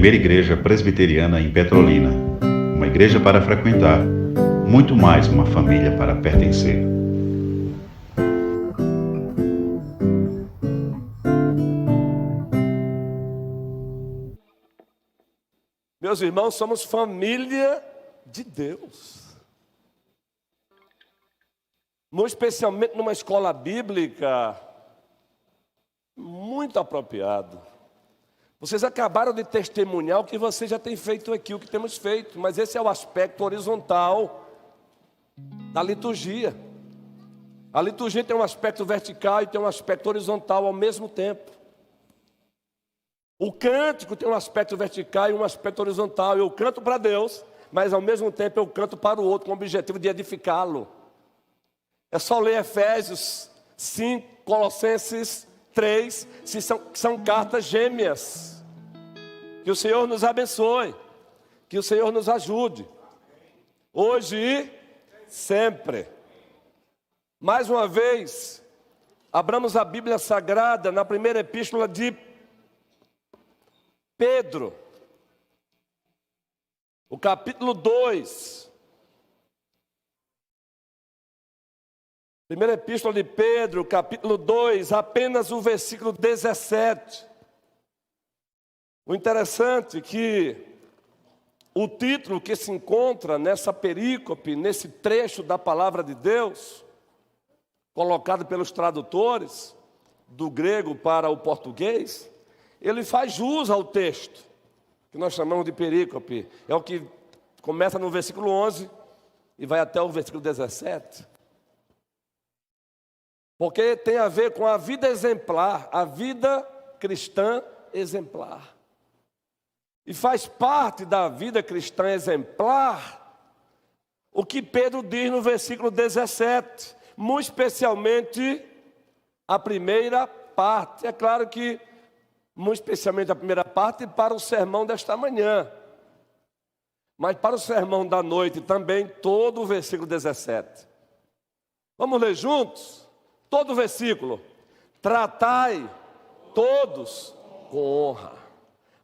primeira igreja presbiteriana em Petrolina. Uma igreja para frequentar, muito mais uma família para pertencer. Meus irmãos, somos família de Deus. Muito especialmente numa escola bíblica, muito apropriado. Vocês acabaram de testemunhar o que você já tem feito aqui, o que temos feito, mas esse é o aspecto horizontal da liturgia. A liturgia tem um aspecto vertical e tem um aspecto horizontal ao mesmo tempo. O cântico tem um aspecto vertical e um aspecto horizontal. Eu canto para Deus, mas ao mesmo tempo eu canto para o outro com o objetivo de edificá-lo. É só ler Efésios 5, Colossenses 3, são cartas gêmeas. Que o Senhor nos abençoe, que o Senhor nos ajude, hoje e sempre. Mais uma vez, abramos a Bíblia Sagrada na primeira epístola de Pedro, o capítulo 2. Primeira epístola de Pedro, capítulo 2, apenas o versículo 17. O interessante é que o título que se encontra nessa perícope, nesse trecho da palavra de Deus, colocado pelos tradutores, do grego para o português, ele faz jus ao texto, que nós chamamos de perícope. É o que começa no versículo 11 e vai até o versículo 17. Porque tem a ver com a vida exemplar, a vida cristã exemplar. E faz parte da vida cristã exemplar o que Pedro diz no versículo 17, muito especialmente a primeira parte. É claro que, muito especialmente a primeira parte, para o sermão desta manhã. Mas para o sermão da noite também, todo o versículo 17. Vamos ler juntos? Todo o versículo. Tratai todos com honra.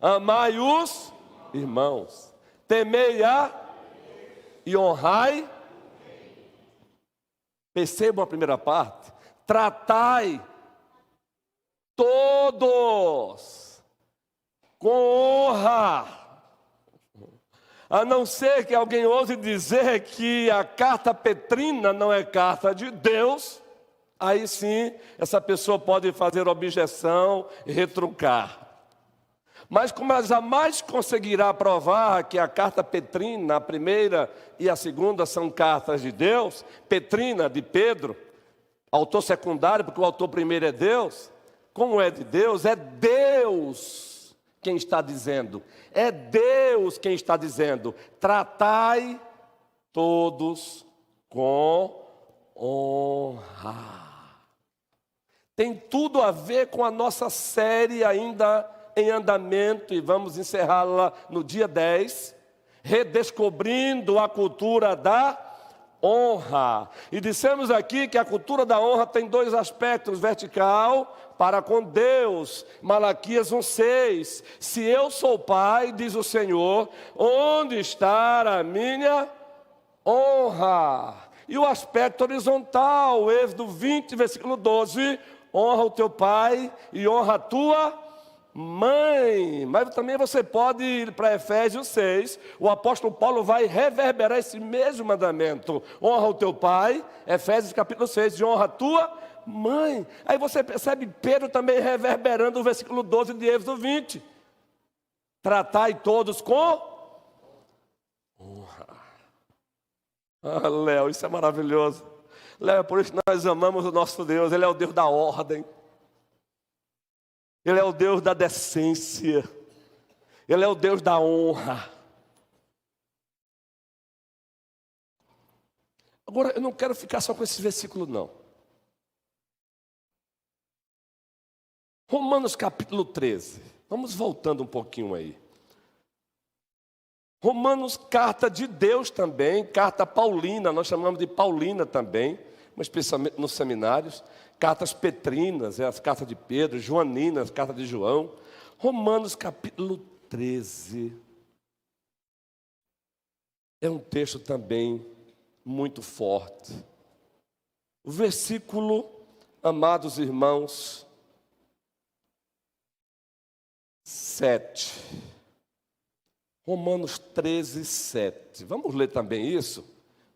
Amai os irmãos. Temei e honrai. Percebam a primeira parte. Tratai todos com honra. A não ser que alguém ouse dizer que a carta petrina não é carta de Deus, aí sim, essa pessoa pode fazer objeção e retrucar. Mas como ela jamais conseguirá provar que a carta petrina, a primeira e a segunda, são cartas de Deus, Petrina, de Pedro, autor secundário, porque o autor primeiro é Deus, como é de Deus, é Deus quem está dizendo, é Deus quem está dizendo, tratai todos com honra. Tem tudo a ver com a nossa série ainda em andamento, e vamos encerrá-la no dia 10, redescobrindo a cultura da honra. E dissemos aqui que a cultura da honra tem dois aspectos: vertical, para com Deus, Malaquias 1,6. Se eu sou pai, diz o Senhor, onde está a minha honra? E o aspecto horizontal, Êxodo 20, versículo 12, honra o teu pai e honra a tua mãe. Mas também você pode ir para Efésios 6, o apóstolo Paulo vai reverberar esse mesmo mandamento: honra o teu pai, Efésios capítulo 6, e honra a tua mãe. Aí você percebe Pedro também reverberando o versículo 12 de Êxodo 20: tratai todos com honra. Ah, Léo, isso é maravilhoso. Léo, é por isso que nós amamos o nosso Deus. Ele é o Deus da ordem, Ele é o Deus da decência, Ele é o Deus da honra. Agora, eu não quero ficar só com esse versículo, não. Romanos capítulo 13. Vamos voltando um pouquinho aí. Romanos, carta de Deus também, carta paulina, nós chamamos de paulina também, mas especialmente nos seminários. Cartas petrinas, as cartas de Pedro, joaninas, carta de João. Romanos capítulo 13. É um texto também muito forte. O versículo, amados irmãos, 7. Romanos 13, 7. Vamos ler também isso?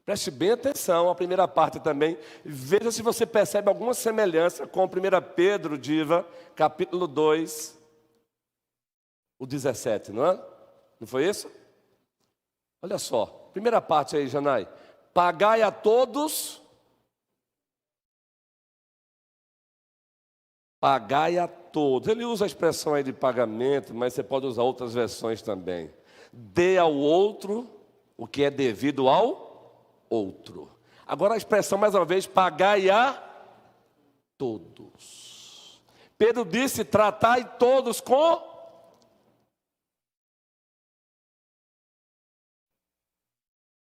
Preste bem atenção, a primeira parte também. Veja se você percebe alguma semelhança com 1 Pedro, Diva, capítulo 2, o 17, não é? Não foi isso? Olha só, primeira parte aí, Janai. Pagai a todos. Pagai a todos. Ele usa a expressão aí de pagamento, mas você pode usar outras versões também. Dê ao outro o que é devido ao outro. Agora a expressão mais uma vez, pagai a todos. Pedro disse, tratai todos com...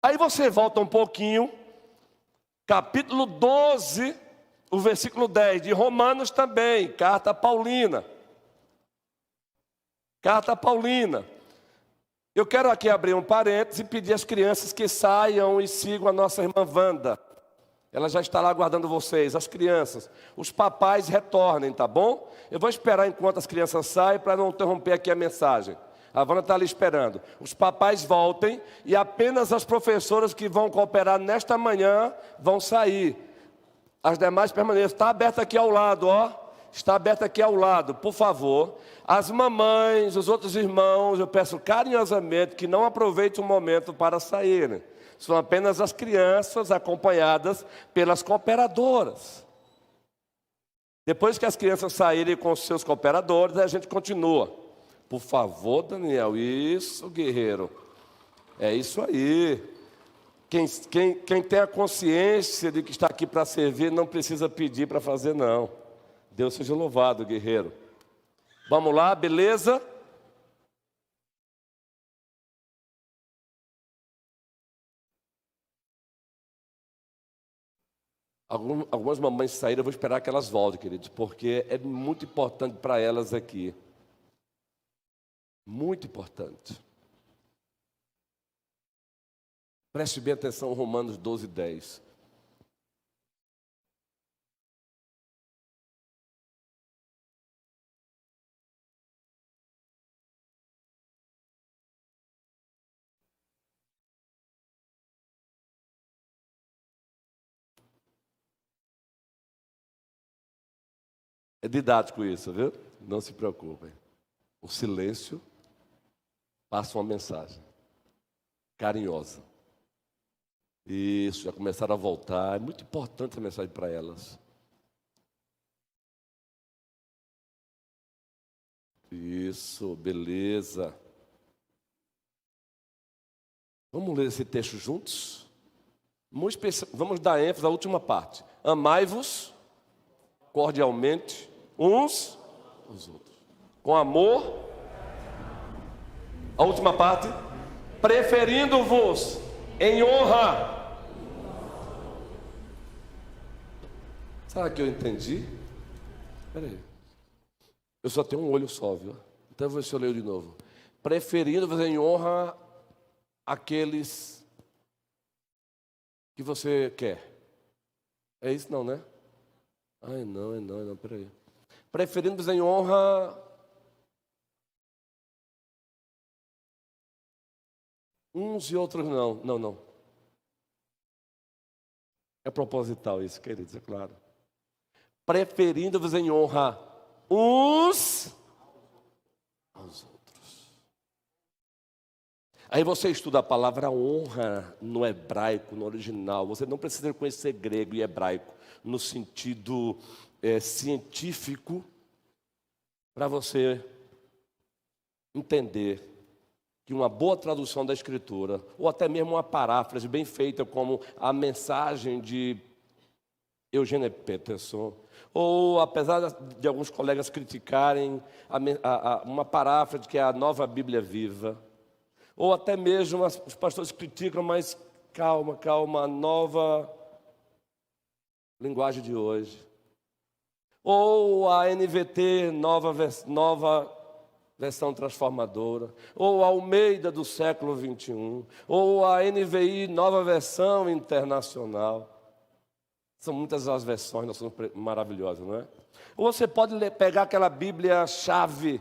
Aí você volta um pouquinho, capítulo 12, o versículo 10, de Romanos também, carta paulina. Carta paulina. Eu quero aqui abrir um parênteses e pedir às crianças que saiam e sigam a nossa irmã Wanda. Ela já está lá aguardando vocês, as crianças. Os papais retornem, tá bom? Eu vou esperar enquanto as crianças saem para não interromper aqui a mensagem. A Wanda está ali esperando. Os papais voltem e apenas as professoras que vão cooperar nesta manhã vão sair. As demais permaneçam. Está aberto aqui ao lado, ó. Está aberto aqui ao lado, por favor. As mamães, os outros irmãos, eu peço carinhosamente que não aproveitem o momento para saírem. São apenas as crianças acompanhadas pelas cooperadoras. Depois que as crianças saírem com os seus cooperadores, a gente continua. Por favor, Daniel. Isso, guerreiro. É isso aí. Quem tem a consciência de que está aqui para servir, não precisa pedir para fazer, não. Deus seja louvado, guerreiro. Vamos lá, beleza? Algumas mamães saíram, eu vou esperar que elas voltem, queridos, porque é muito importante para elas aqui. Muito importante. Preste bem atenção, Romanos 12, 10. É didático isso, viu? Não se preocupem. O silêncio passa uma mensagem carinhosa. Isso, já começaram a voltar. É muito importante a mensagem para elas. Isso, beleza. Vamos ler esse texto juntos? Vamos dar ênfase à última parte. Amai-vos cordialmente uns aos outros, com amor. A última parte. Preferindo-vos em honra. Será que eu entendi? Espera aí. Eu só tenho um olho só, viu? Então eu vou ver se eu leio de novo. Preferindo-vos em honra aqueles que você quer. É isso não, né? Ai, não, peraí. Preferindo-vos em honra uns e outros não. É proposital isso, queridos, é claro. Preferindo-vos em honra uns aos outros. Aí você estuda a palavra honra no hebraico, no original. Você não precisa conhecer grego e hebraico no sentido científico para você entender que uma boa tradução da Escritura, ou até mesmo uma paráfrase bem feita, como a mensagem de Eugene Peterson, ou apesar de alguns colegas criticarem uma paráfrase que é a Nova Bíblia Viva, ou até mesmo os pastores criticam, mas calma, a nova linguagem de hoje, ou a NVT, nova versão transformadora, ou a Almeida do século 21, ou a NVI, nova versão internacional. São muitas as versões, nós somos maravilhosas, não é? Ou você pode pegar aquela Bíblia-chave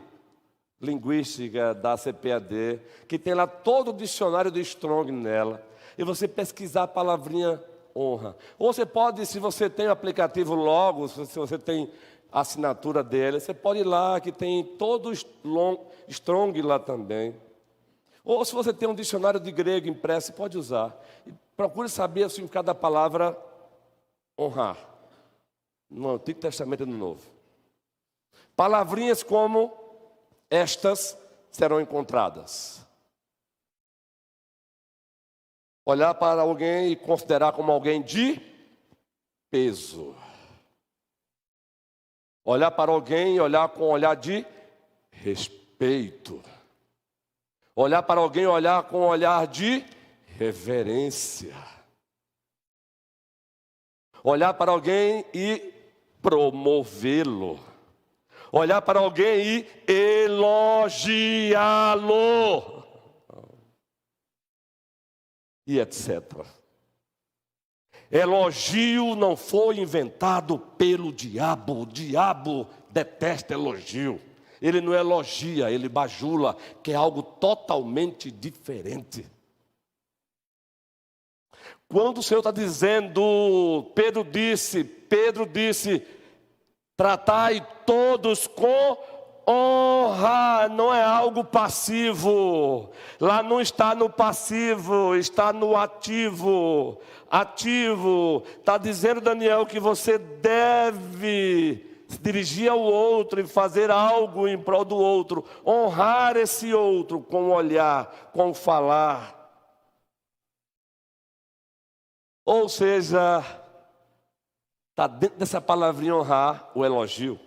linguística da CPAD, que tem lá todo o dicionário do Strong nela, e você pesquisar a palavrinha honra. Ou você pode, se você tem o aplicativo Logos, se você tem a assinatura dele, você pode ir lá, que tem todo o Strong lá também. Ou se você tem um dicionário de grego impresso, você pode usar. E procure saber o significado da palavra honrar, no Antigo Testamento e no Novo. Palavrinhas como estas serão encontradas. Olhar para alguém e considerar como alguém de peso. Olhar para alguém e olhar com um olhar de respeito. Olhar para alguém e olhar com um olhar de reverência. Olhar para alguém e promovê-lo. Olhar para alguém e elogiá-lo. E etc. Elogio não foi inventado pelo diabo. O diabo detesta elogio. Ele não elogia, ele bajula, que é algo totalmente diferente. Quando o Senhor está dizendo, Pedro disse, tratai todos com honra, não é algo passivo. Lá não está no passivo, está no ativo. Ativo, está dizendo, Daniel, que você deve se dirigir ao outro e fazer algo em prol do outro. Honrar esse outro com o olhar, com o falar. Ou seja, está dentro dessa palavrinha honrar o elogio.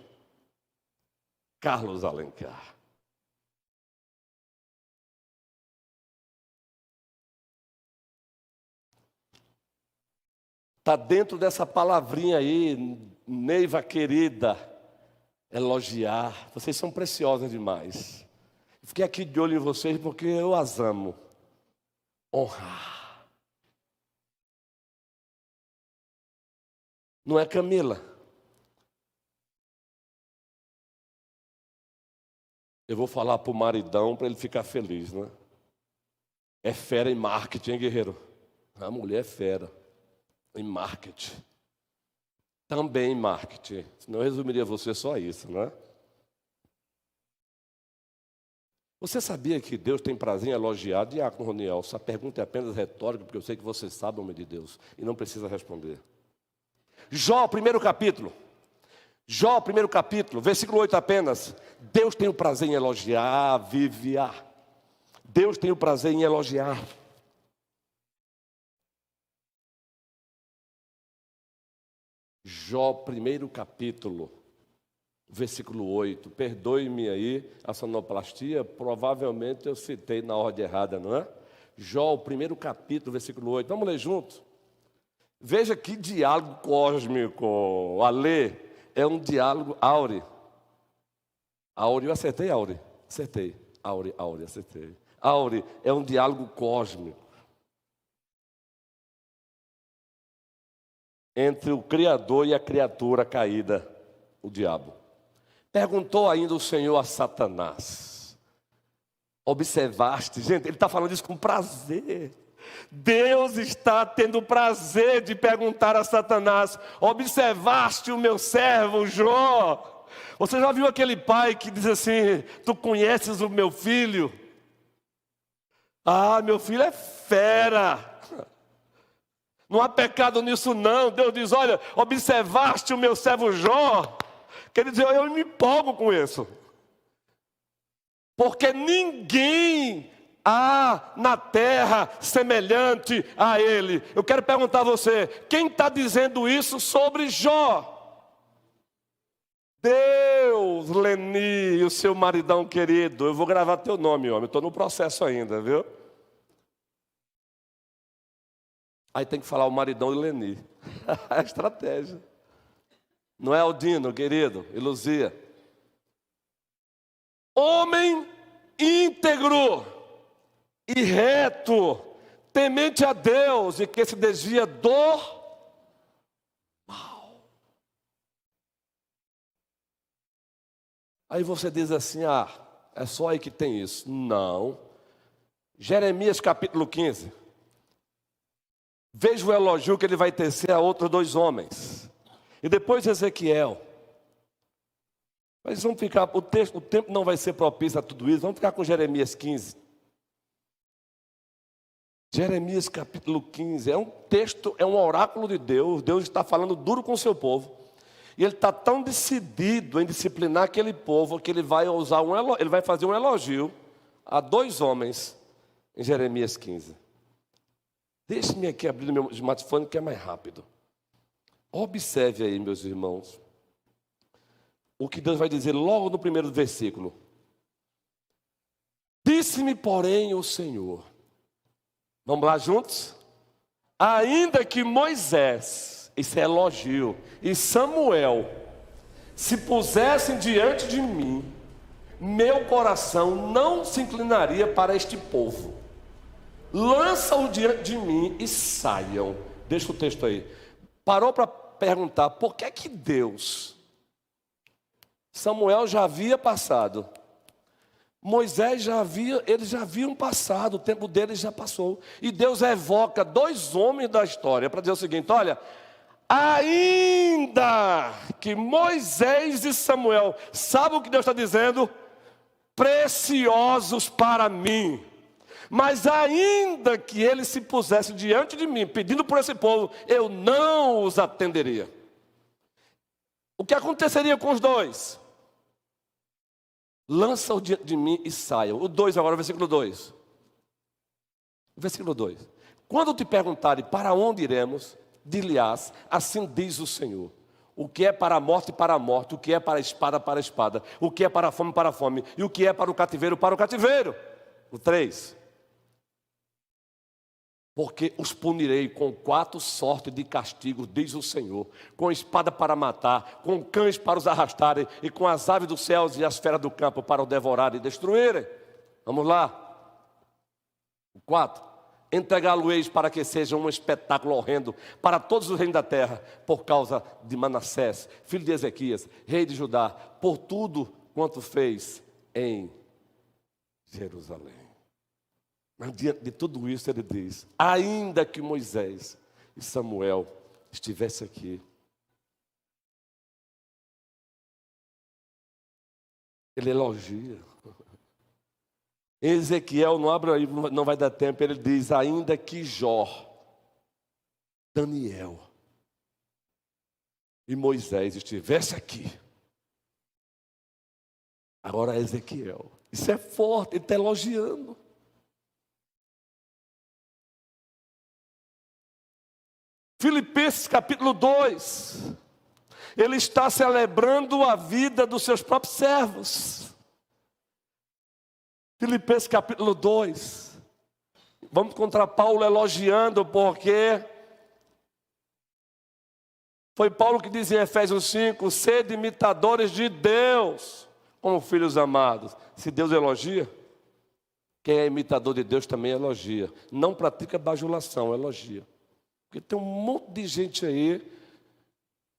Carlos Alencar. Está dentro dessa palavrinha aí, Neiva querida, elogiar. Vocês são preciosas demais. Fiquei aqui de olho em vocês porque eu as amo. Honrar. Não é, Camila? Eu vou falar para o maridão para ele ficar feliz, né? É fera em marketing, hein, guerreiro? A mulher é fera em marketing. Também em marketing. Senão eu resumiria você só isso, né? Você sabia que Deus tem prazer em elogiar? Diácono Roniel, essa pergunta é apenas retórica, porque eu sei que você sabe o nome de Deus e não precisa responder. Jó, primeiro capítulo. Jó, primeiro capítulo, versículo 8 apenas. Deus tem o prazer em elogiar, viviar. Deus tem o prazer em elogiar. Jó, primeiro capítulo, versículo 8. Perdoe-me aí a sonoplastia, provavelmente eu citei na ordem errada, não é? Jó, primeiro capítulo, versículo 8. Vamos ler juntos? Veja que diálogo cósmico. Alê, é um diálogo áureo. Áureo, eu acertei, áureo? Acertei. Áureo, acertei. Áureo é um diálogo cósmico entre o Criador e a criatura caída, o diabo. Perguntou ainda o Senhor a Satanás. Observaste, gente, ele está falando isso com prazer. Deus está tendo prazer de perguntar a Satanás: observaste o meu servo Jó? Você já viu aquele pai que diz assim: tu conheces o meu filho? Ah, meu filho é fera. Não há pecado nisso não. Deus diz: olha, observaste o meu servo Jó? Quer dizer, eu me empolgo com isso. Porque ninguém há na terra semelhante a ele. Eu quero perguntar a você: quem está dizendo isso sobre Jó? Deus, Leni, o seu maridão querido. Eu vou gravar teu nome, homem. Estou no processo ainda, viu? Aí tem que falar o maridão de Leni. A estratégia. Não é, Aldino, querido? E Luzia. homem íntegro e reto, temente a Deus e que se desvia do mal. Aí você diz assim, é só aí que tem isso. Não. Jeremias capítulo 15. Veja o elogio que ele vai tecer a outros 2 homens. E depois Ezequiel. Mas vamos ficar, o tempo não vai ser propício a tudo isso. Vamos ficar com Jeremias 15. Jeremias capítulo 15. É um texto, é um oráculo de Deus. Deus está falando duro com o seu povo. E ele está tão decidido em disciplinar aquele povo que ele vai ele vai fazer um elogio a 2 homens em Jeremias 15. Deixe-me aqui abrir o meu smartphone que é mais rápido. Observe aí, meus irmãos, o que Deus vai dizer logo no primeiro versículo. Disse-me, porém, o Senhor. Vamos lá juntos? Ainda que Moisés, isso é elogio, e Samuel se pusessem diante de mim, meu coração não se inclinaria para este povo. Lança-o diante de mim e saiam. Deixa o texto aí. Parou para perguntar por que que Deus, Samuel já havia passado, Moisés eles já haviam passado, o tempo deles já passou. E Deus evoca 2 homens da história para dizer o seguinte: olha, ainda que Moisés e Samuel, sabe o que Deus está dizendo? Preciosos para mim. Mas ainda que eles se pusessem diante de mim, pedindo por esse povo, eu não os atenderia. O que aconteceria com os 2? Lança-o diante de mim e saiam. O 2 agora, o versículo 2. O versículo 2. Quando te perguntarem para onde iremos, dir-lhe-ás, assim diz o Senhor. O que é para a morte, para a morte. O que é para a espada. O que é para a fome, para a fome. E o que é para o cativeiro. O 3. Porque os punirei com 4 sortes de castigo, diz o Senhor, com espada para matar, com cães para os arrastarem, e com as aves dos céus e as feras do campo para o devorar e destruírem. Vamos lá. 4. Entregá-lo-eis para que seja um espetáculo horrendo para todos os reinos da terra, por causa de Manassés, filho de Ezequias, rei de Judá, por tudo quanto fez em Jerusalém. Mas diante de tudo isso ele diz, ainda que Moisés e Samuel estivessem aqui, ele elogia. Em Ezequiel, não abre aí, não vai dar tempo, ele diz, ainda que Jó, Daniel e Moisés estivessem aqui. Agora é Ezequiel. Isso é forte, ele está elogiando. Filipenses capítulo 2, ele está celebrando a vida dos seus próprios servos. Filipenses capítulo 2, vamos encontrar Paulo elogiando, porque foi Paulo que diz em Efésios 5, sede imitadores de Deus, como filhos amados. Se Deus elogia, quem é imitador de Deus também elogia. Não pratica bajulação, elogia. Porque tem um monte de gente aí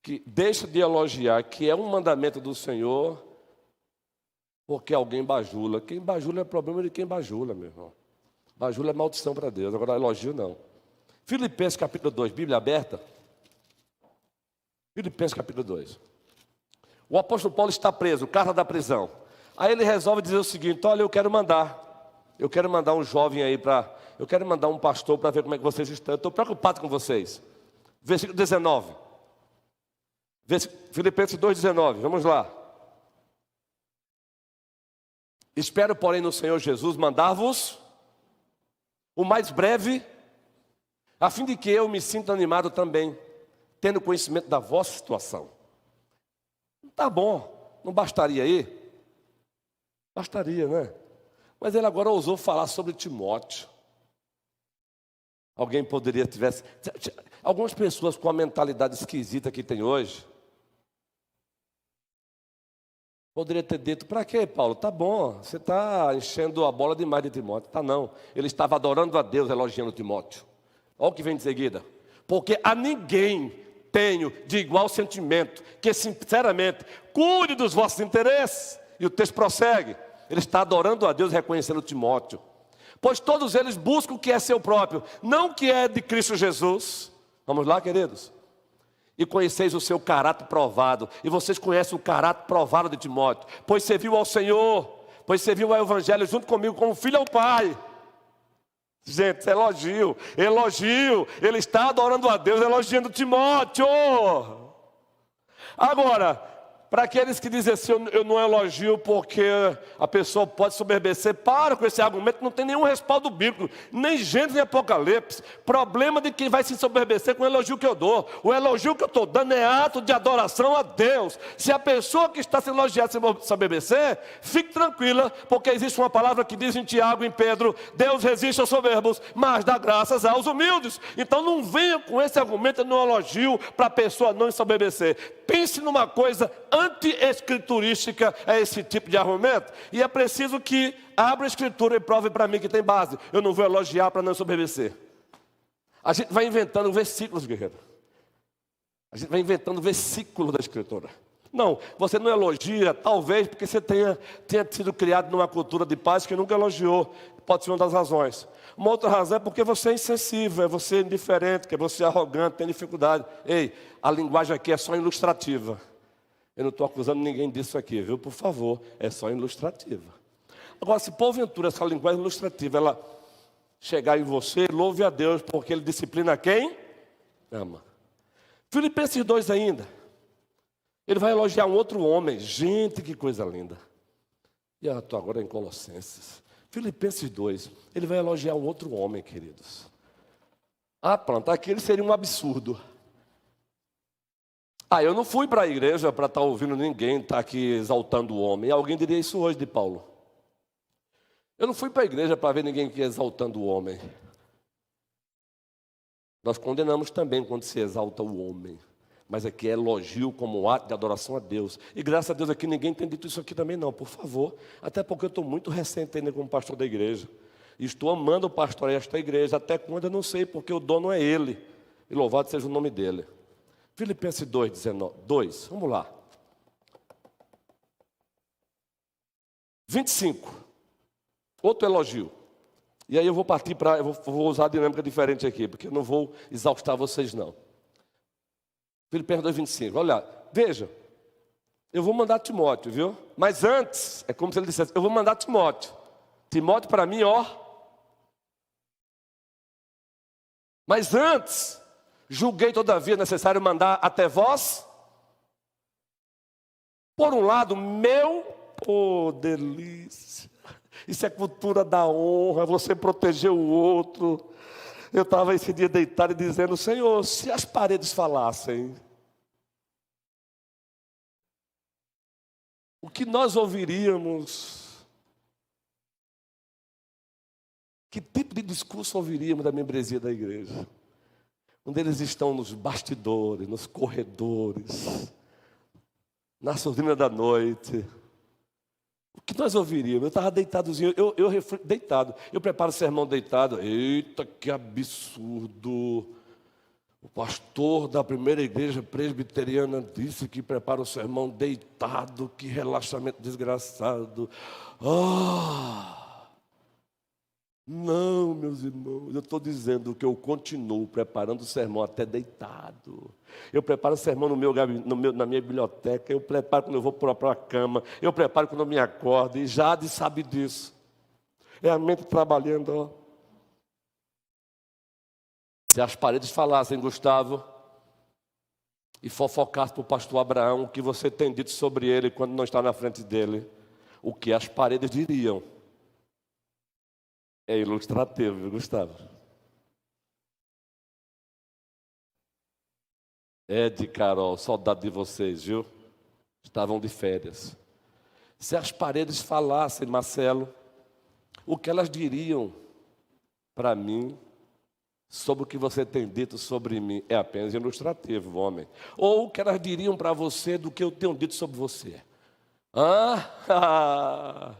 que deixa de elogiar, que é um mandamento do Senhor, porque alguém bajula. Quem bajula é problema de quem bajula, meu irmão. Bajula é maldição para Deus, agora elogio não. Filipenses capítulo 2, Bíblia aberta. Filipenses capítulo 2. O apóstolo Paulo está preso, carta da prisão. Aí ele resolve dizer o seguinte, olha, eu quero mandar um jovem aí eu quero mandar um pastor para ver como é que vocês estão. Eu estou preocupado com vocês. Versículo 19. Filipenses 2,19, vamos lá. Espero, porém, no Senhor Jesus mandar-vos o mais breve, a fim de que eu me sinta animado também, tendo conhecimento da vossa situação. Tá bom, não bastaria aí? Bastaria, né? Mas ele agora ousou falar sobre Timóteo. Alguém poderia tivesse... Algumas pessoas com a mentalidade esquisita que tem hoje, Poderia ter dito, para quê, Paulo? Tá bom, você está enchendo a bola demais de Timóteo. Tá não, ele estava adorando a Deus, elogiando Timóteo. Olha o que vem de seguida. Porque a ninguém tenho de igual sentimento, que sinceramente cuide dos vossos interesses. E o texto prossegue, ele está adorando a Deus, reconhecendo Timóteo. Pois todos eles buscam o que é seu próprio, não o que é de Cristo Jesus. Vamos lá, queridos? E conheceis o seu caráter provado, e vocês conhecem o caráter provado de Timóteo, pois serviu ao Senhor, pois serviu ao Evangelho junto comigo como filho ao Pai. Gente, isso é elogio, elogio, ele está adorando a Deus, elogiando Timóteo. Agora, para aqueles que dizem assim, eu não elogio porque a pessoa pode soberbecer, para com esse argumento, não tem nenhum respaldo bíblico, nem Gênesis nem Apocalipse. Problema de quem vai se soberbecer com o elogio que eu dou. O elogio que eu estou dando é ato de adoração a Deus. Se a pessoa que está sendo elogiada se soberbecer, fique tranquila, porque existe uma palavra que diz em Tiago e em Pedro, Deus resiste aos soberbos, mas dá graças aos humildes. Então não venha com esse argumento no elogio para a pessoa não soberbecer. Pense numa coisa anti-escriturística a esse tipo de argumento, e é preciso que abra a escritura e prove para mim que tem base. Eu não vou elogiar para não soberbecer. A gente vai inventando versículos, guerreiro. A gente vai inventando versículos da escritura. Não, você não elogia, talvez porque você tenha sido criado numa cultura de paz que nunca elogiou. Pode ser uma das razões. Uma outra razão é porque você é insensível, é você indiferente, que você é arrogante, tem dificuldade. Ei, a linguagem aqui é só ilustrativa. Eu não estou acusando ninguém disso aqui, viu? Por favor, é só ilustrativa. Agora, se porventura essa linguagem ilustrativa, ela chegar em você, louve a Deus, porque Ele disciplina quem? Ama. Filipenses 2 ainda. Ele vai elogiar um outro homem. Gente, que coisa linda. E eu estou agora em Colossenses. Filipenses 2, ele vai elogiar um outro homem, queridos. Ah, pronto, aquele seria um absurdo. Eu não fui para a igreja para estar ouvindo ninguém estar aqui exaltando o homem. Alguém diria isso hoje de Paulo. Eu não fui para a igreja para ver ninguém aqui exaltando o homem. Nós condenamos também quando se exalta o homem. Mas aqui é elogio como ato de adoração a Deus. E graças a Deus aqui ninguém tem dito isso aqui também não, por favor. Até porque eu estou muito recente ainda como pastor da igreja. E estou amando pastorear esta igreja, até quando eu não sei, porque o dono é Ele. E louvado seja o nome dEle. Filipenses 2, vamos lá. 25. Outro elogio. E aí eu vou partir para, eu vou usar a dinâmica diferente aqui, porque eu não vou exaustar vocês não. Filipenses 2, 25, olha, veja, eu vou mandar Timóteo, viu? Mas antes, é como se ele dissesse, eu vou mandar Timóteo. Timóteo para mim, ó. Mas antes, julguei todavia necessário mandar até vós. Por um lado, delícia. Isso é cultura da honra, você proteger o outro. Eu estava esse dia deitado e dizendo, Senhor, se as paredes falassem, o que nós ouviríamos? Que tipo de discurso ouviríamos da membresia da igreja? Onde eles estão nos bastidores, nos corredores, na surdina da noite. O que nós ouviríamos? Eu estava deitadozinho, eu reflito, deitado. Eu preparo o sermão deitado. Eita, que absurdo! O pastor da primeira igreja presbiteriana disse que prepara o sermão deitado. Que relaxamento desgraçado. Não, meus irmãos, eu estou dizendo que eu continuo preparando o sermão até deitado. Eu preparo o sermão na minha biblioteca, eu preparo quando eu vou para a cama, eu preparo quando eu me acordo, e Jade sabe disso. É a mente trabalhando, ó. Se as paredes falassem, Gustavo, e fofocasse para o pastor Abraão o que você tem dito sobre ele quando não está na frente dele, o que as paredes diriam? É ilustrativo, viu, Gustavo? Ed e Carol, saudade de vocês, viu? Estavam de férias. Se as paredes falassem, Marcelo, o que elas diriam para mim sobre o que você tem dito sobre mim é apenas ilustrativo, homem. Ou o que elas diriam para você do que eu tenho dito sobre você. Ah,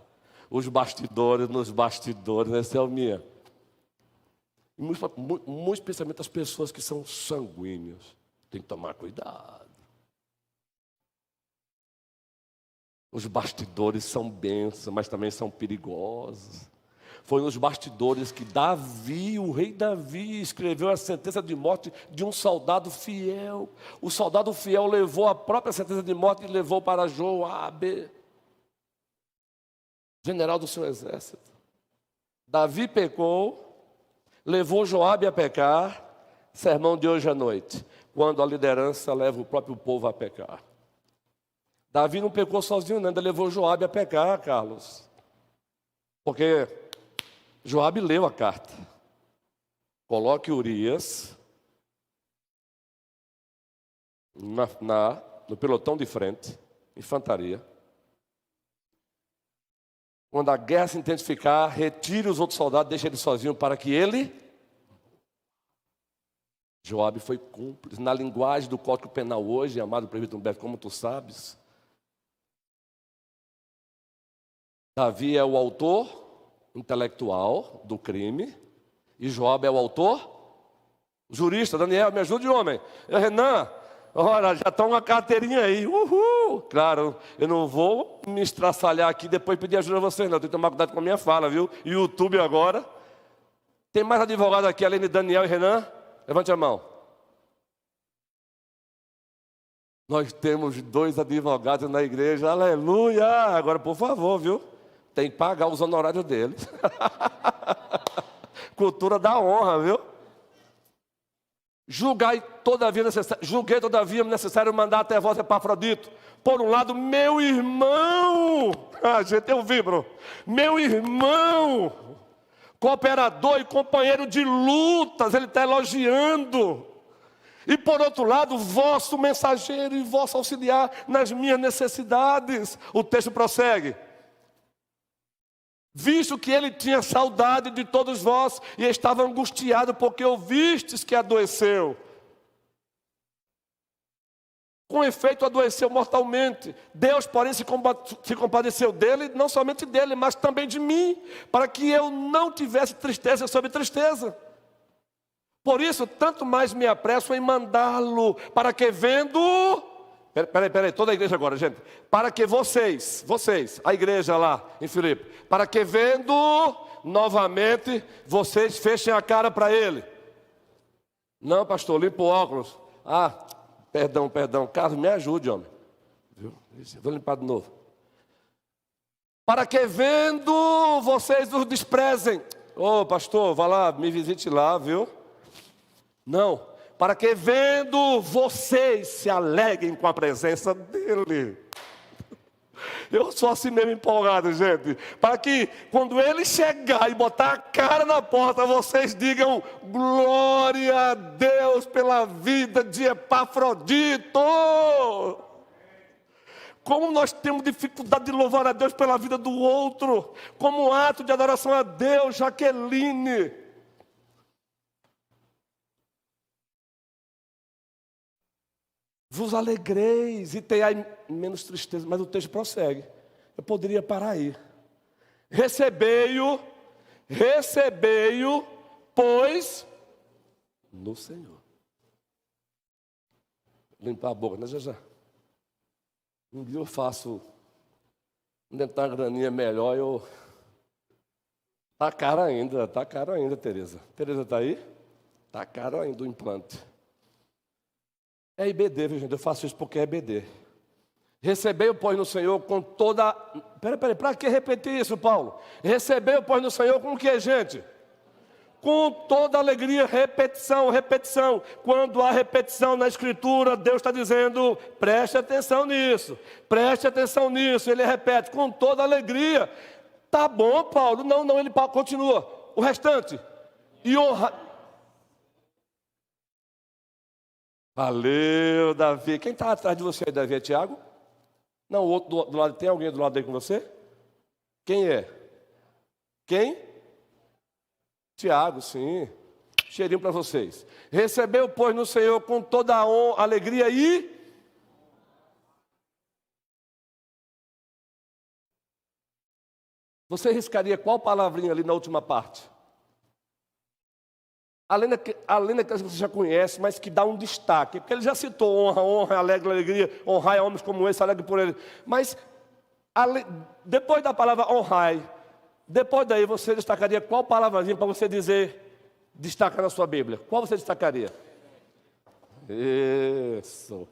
os bastidores, nos bastidores, essa é o minha. Muito especialmente as pessoas que são sanguíneos. Tem que tomar cuidado. Os bastidores são bênçãos, mas também são perigosos. Foi nos bastidores que Davi, o rei Davi, escreveu a sentença de morte de um soldado fiel. O soldado fiel levou a própria sentença de morte e levou para Joabe, general do seu exército. Davi pecou, levou Joabe a pecar. Sermão de hoje à noite, quando a liderança leva o próprio povo a pecar. Davi não pecou sozinho, não, ainda levou Joabe a pecar, Carlos. Porque Joabe leu a carta. Coloque Urias no pelotão de frente, infantaria. Quando a guerra se intensificar, retire os outros soldados, deixe ele sozinho para que ele... Joabe foi cúmplice. Na linguagem do Código Penal hoje, amado presbítero Humberto, como tu sabes, Davi é o autor intelectual do crime e Joabe é o autor jurista. Daniel, me ajude, homem. Renan, olha, já está uma carteirinha aí. Uhul! Claro, eu não vou me estraçalhar aqui depois pedir ajuda a vocês, não. Eu tenho que tomar cuidado com a minha fala, viu? YouTube agora. Tem mais advogado aqui além de Daniel e Renan? Levante a mão. Nós temos 2 advogados na igreja, aleluia! Agora, por favor, viu? Tem que pagar os honorários deles. Cultura da honra, viu? Julguei todavia necessário mandar até vós Epafrodito. Por um lado, meu irmão, gente, eu vibro. Meu irmão, cooperador e companheiro de lutas, ele está elogiando. E por outro lado, vosso mensageiro e vosso auxiliar nas minhas necessidades. O texto prossegue. Visto que ele tinha saudade de todos vós e estava angustiado porque ouvistes que adoeceu. Com efeito, adoeceu mortalmente. Deus, porém, se compadeceu dele, não somente dele, mas também de mim, para que eu não tivesse tristeza sobre tristeza. Por isso, tanto mais me apresso em mandá-lo, para que vendo... Peraí, toda a igreja agora, gente. Para que vocês, a igreja lá em Filipe, para que vendo novamente, vocês fechem a cara para ele. Não, pastor, limpa o óculos. Perdão. Carlos, me ajude, homem. Viu? Vou limpar de novo. Para que vendo vocês os desprezem. Pastor, vá lá, me visite lá, viu? Não. Para que vendo vocês se alegrem com a presença dele. Eu sou assim mesmo empolgado, gente. Para que quando ele chegar e botar a cara na porta, vocês digam glória a Deus pela vida de Epafrodito. Como nós temos dificuldade de louvar a Deus pela vida do outro. Como um ato de adoração a Deus, Jaqueline. Vos alegreis e tenhai menos tristeza. Mas o texto prossegue. Eu poderia parar aí. Recebei-o, pois, no Senhor. Limpar a boca, né, já? Um dia eu faço, onde está a graninha melhor, Tá caro ainda, Tereza. Tereza está aí? Tá caro ainda o implante. É IBD, viu, gente? Eu faço isso porque é IBD. Recebei-o, pois, no Senhor com toda... Peraí, para que repetir isso, Paulo? Recebei-o, pois, no Senhor com o que, gente? Com toda alegria, repetição. Quando há repetição na Escritura, Deus está dizendo, preste atenção nisso. Ele repete, com toda alegria. Tá bom, Paulo? Não, ele continua. O restante. E honra... Valeu, Davi. Quem está atrás de você aí, Davi? É Tiago? Não, o outro do lado. Tem alguém do lado aí com você? Quem é? Quem? Tiago, sim. Cheirinho para vocês. Recebeu, pois, no Senhor com toda a alegria e... Você riscaria qual palavrinha ali na última parte? Além daquelas que você já conhece, mas que dá um destaque. Porque ele já citou honra, alegre, alegria, honrai a homens como esse, alegre por ele. Mas, depois da palavra honrai, depois daí você destacaria qual palavrazinha para você dizer, destaca na sua Bíblia? Qual você destacaria? Isso.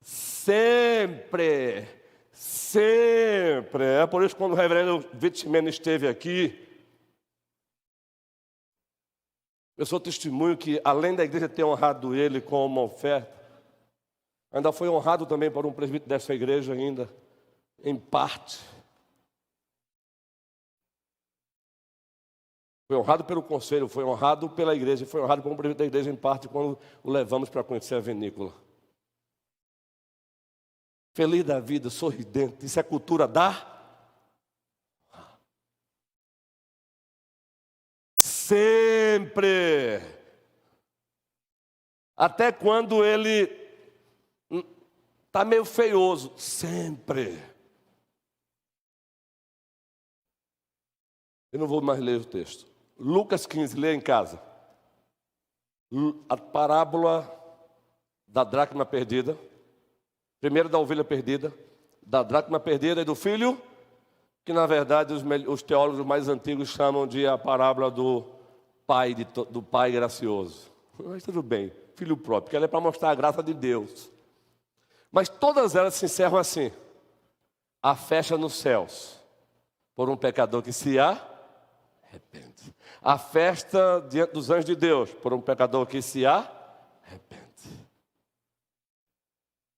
Sempre. Sempre. É por isso que quando o reverendo Vitimeno esteve aqui, eu sou testemunho que, além da igreja ter honrado ele com uma oferta, ainda foi honrado também por um presbítero dessa igreja ainda, em parte. Foi honrado pelo conselho, foi honrado pela igreja, foi honrado por um presbítero da igreja em parte, quando o levamos para conhecer a vinícola. Feliz da vida, sorridente, isso é cultura da... Sempre. Até quando ele está meio feioso. Sempre. Eu não vou mais ler o texto. Lucas 15, lê em casa. A parábola da dracma perdida. Primeiro da ovelha perdida. Da dracma perdida e do filho, que na verdade os teólogos mais antigos chamam de a parábola do pai gracioso. Mas tudo bem, filho próprio, porque ela é para mostrar a graça de Deus. Mas todas elas se encerram assim: a festa nos céus, por um pecador que se arrepende. A festa diante dos anjos de Deus, por um pecador que se arrepende.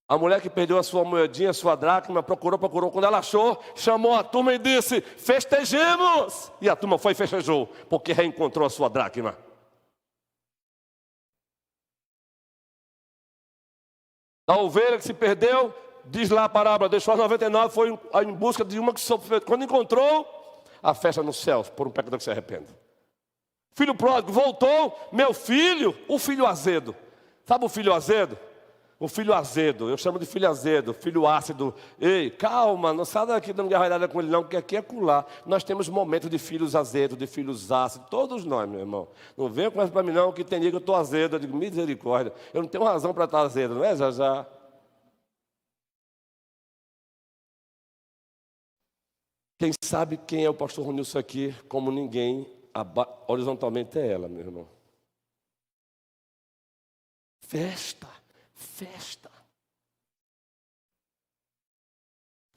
A mulher que perdeu a sua moedinha, a sua dracma, procurou. Quando ela achou, chamou a turma e disse: festejemos! E a turma foi e festejou, porque reencontrou a sua dracma. A ovelha que se perdeu, diz lá a parábola, deixou as 99, foi em busca de uma que sofreu. Quando encontrou, a festa nos céus, por um pecador que se arrepende. Filho pródigo voltou, meu filho, o filho azedo. Sabe o filho azedo? O filho azedo, eu chamo de filho azedo, filho ácido. Ei, calma, não sai daqui dando gargalhada com ele não, porque aqui é colar. Nós temos momentos de filhos azedos, de filhos ácidos, todos nós, meu irmão. Não venha com essa para mim não, que tem dia que eu estou azedo. Eu digo, misericórdia, eu não tenho razão para estar azedo, não é, já? Quem sabe quem é o pastor Ronilson aqui, como ninguém, horizontalmente é ela, meu irmão. Festa.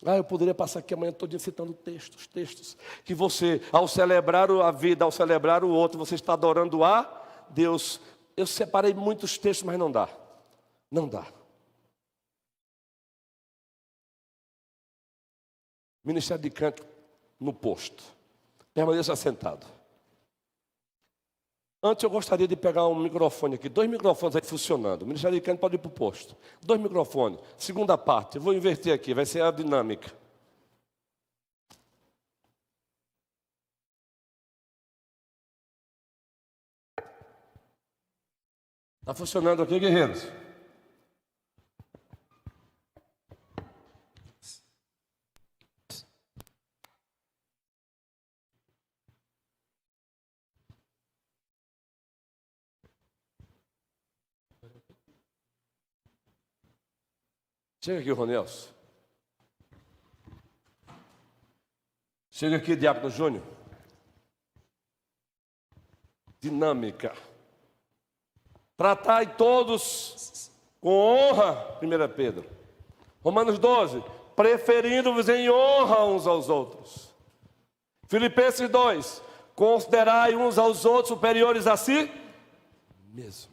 Eu poderia passar aqui amanhã todo dia citando textos, que você, ao celebrar a vida, ao celebrar o outro, você está adorando a Deus. Eu separei muitos textos, mas não dá. Ministério de Canto no posto. Permaneça sentado. Antes eu gostaria de pegar um microfone aqui, 2 microfones aí funcionando. O Ministério de Canto pode ir para o posto. 2 microfones. Segunda parte, eu vou inverter aqui, vai ser a dinâmica. Está funcionando aqui, guerreiros? Chega aqui, Ronelson. Chega aqui, Diácono Júnior. Dinâmica. Tratai todos com honra, 1 Pedro. Romanos 12. Preferindo-vos em honra uns aos outros. Filipenses 2. Considerai uns aos outros superiores a si mesmo.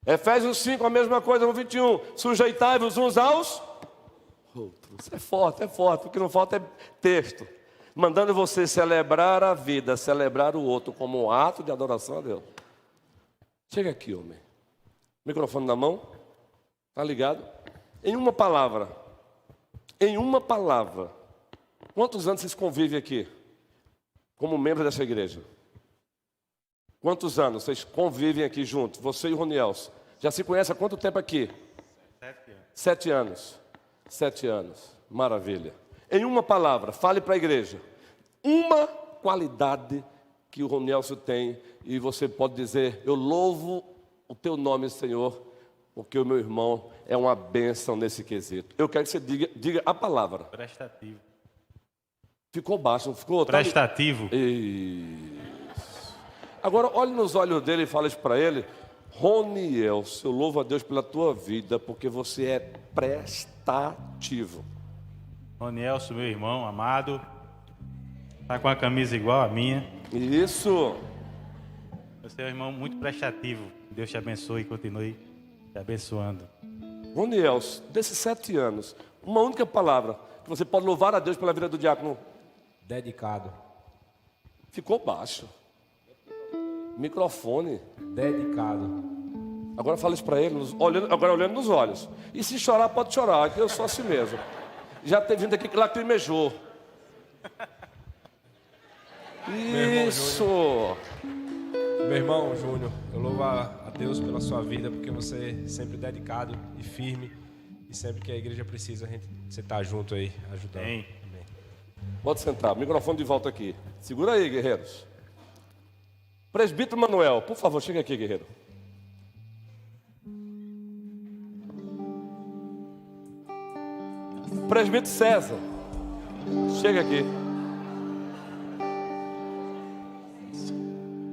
Efésios 5, a mesma coisa no 21. Sujeitai-vos uns aos outros. É forte. O que não falta é texto. Mandando você celebrar a vida, celebrar o outro como um ato de adoração a Deus. Chega aqui, homem. Microfone na mão. Está ligado? Em uma palavra. Quantos anos vocês convivem aqui? Como membros dessa igreja? Quantos anos vocês convivem aqui juntos? Você e o Ronielson. Já se conhece há quanto tempo aqui? 7 anos. 7 anos. Maravilha. Em uma palavra, fale para a igreja. uma qualidade que o Ronielson tem, e você pode dizer: eu louvo o teu nome, Senhor, porque o meu irmão é uma bênção nesse quesito. Eu quero que você diga a palavra. Prestativo. Ficou baixo, não ficou? Prestativo. Isso. Agora, olhe nos olhos dele e fale isso para ele: Ronielson, eu louvo a Deus pela tua vida, porque você é prestativo. Ronielson, meu irmão amado, está com a camisa igual a minha. Isso. Você é um irmão muito prestativo. Deus te abençoe e continue te abençoando. Ronielson, desses 7 anos, uma única palavra que você pode louvar a Deus pela vida do diácono. Dedicado. Ficou baixo. Microfone. Dedicado. Agora fala isso para ele, olhando nos olhos. E se chorar, pode chorar, que eu sou assim mesmo. Já teve gente aqui que lacrimejou. Isso. Meu irmão Júnior, eu louvo a Deus pela sua vida, porque você é sempre dedicado e firme. E sempre que a igreja precisa, você está junto aí, ajudando. Amém. Pode sentar, microfone de volta aqui. Segura aí, guerreiros. Presbítero Manuel, por favor, chega aqui, guerreiro. Presbítero César, chega aqui.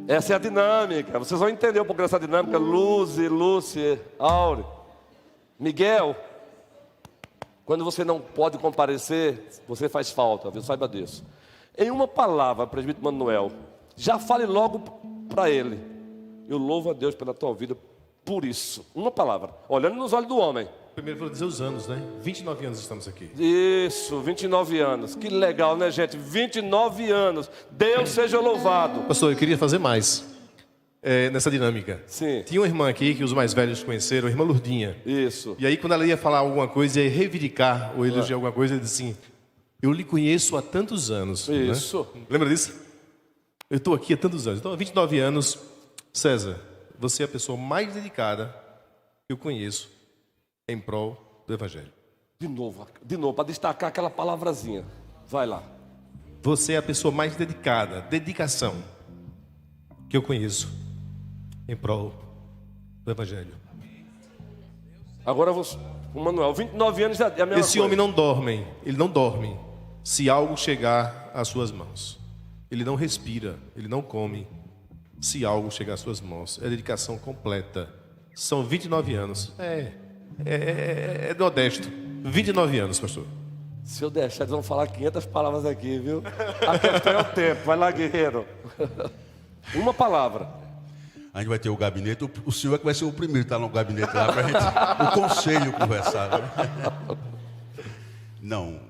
Essa é a dinâmica. Vocês vão entender um pouco dessa dinâmica. Lúcia, Aure, Miguel. Quando você não pode comparecer, você faz falta, viu? Saiba disso. Em uma palavra, presbítero Manuel, já fale logo para ele: eu louvo a Deus pela tua vida por isso. Uma palavra, olhando nos olhos do homem. Primeiro vou dizer os anos, né? 29 anos estamos aqui. Isso, 29 anos. Que legal, né, gente? 29 anos. Deus seja louvado. Pastor, eu queria fazer mais nessa dinâmica. Sim. Tinha uma irmã aqui que os mais velhos conheceram, a irmã Lourdinha. Isso. E aí, quando ela ia falar alguma coisa, ia reivindicar ou elogiar alguma coisa, ela disse assim: eu lhe conheço há tantos anos. Isso. Né? Lembra disso? Eu estou aqui há tantos anos. Então, há 29 anos, César, você é a pessoa mais dedicada que eu conheço em prol do Evangelho. De novo, para destacar aquela palavrazinha. Vai lá. Você é a pessoa mais dedicada, dedicação, que eu conheço em prol do Evangelho. Agora você, o Manuel, 29 anos é a mesma coisa. Esse homem não dorme, ele não dorme se algo chegar às suas mãos. Ele não respira, ele não come se algo chegar às suas mãos. É dedicação completa. São 29 anos. É modesto. 29 anos, pastor. Se eu deixar, eles vão falar 500 palavras aqui, viu? A questão é o tempo. Vai lá, guerreiro. Uma palavra. A gente vai ter o gabinete, o senhor é que vai ser o primeiro que está no gabinete lá para gente, o conselho conversar. Né? Não,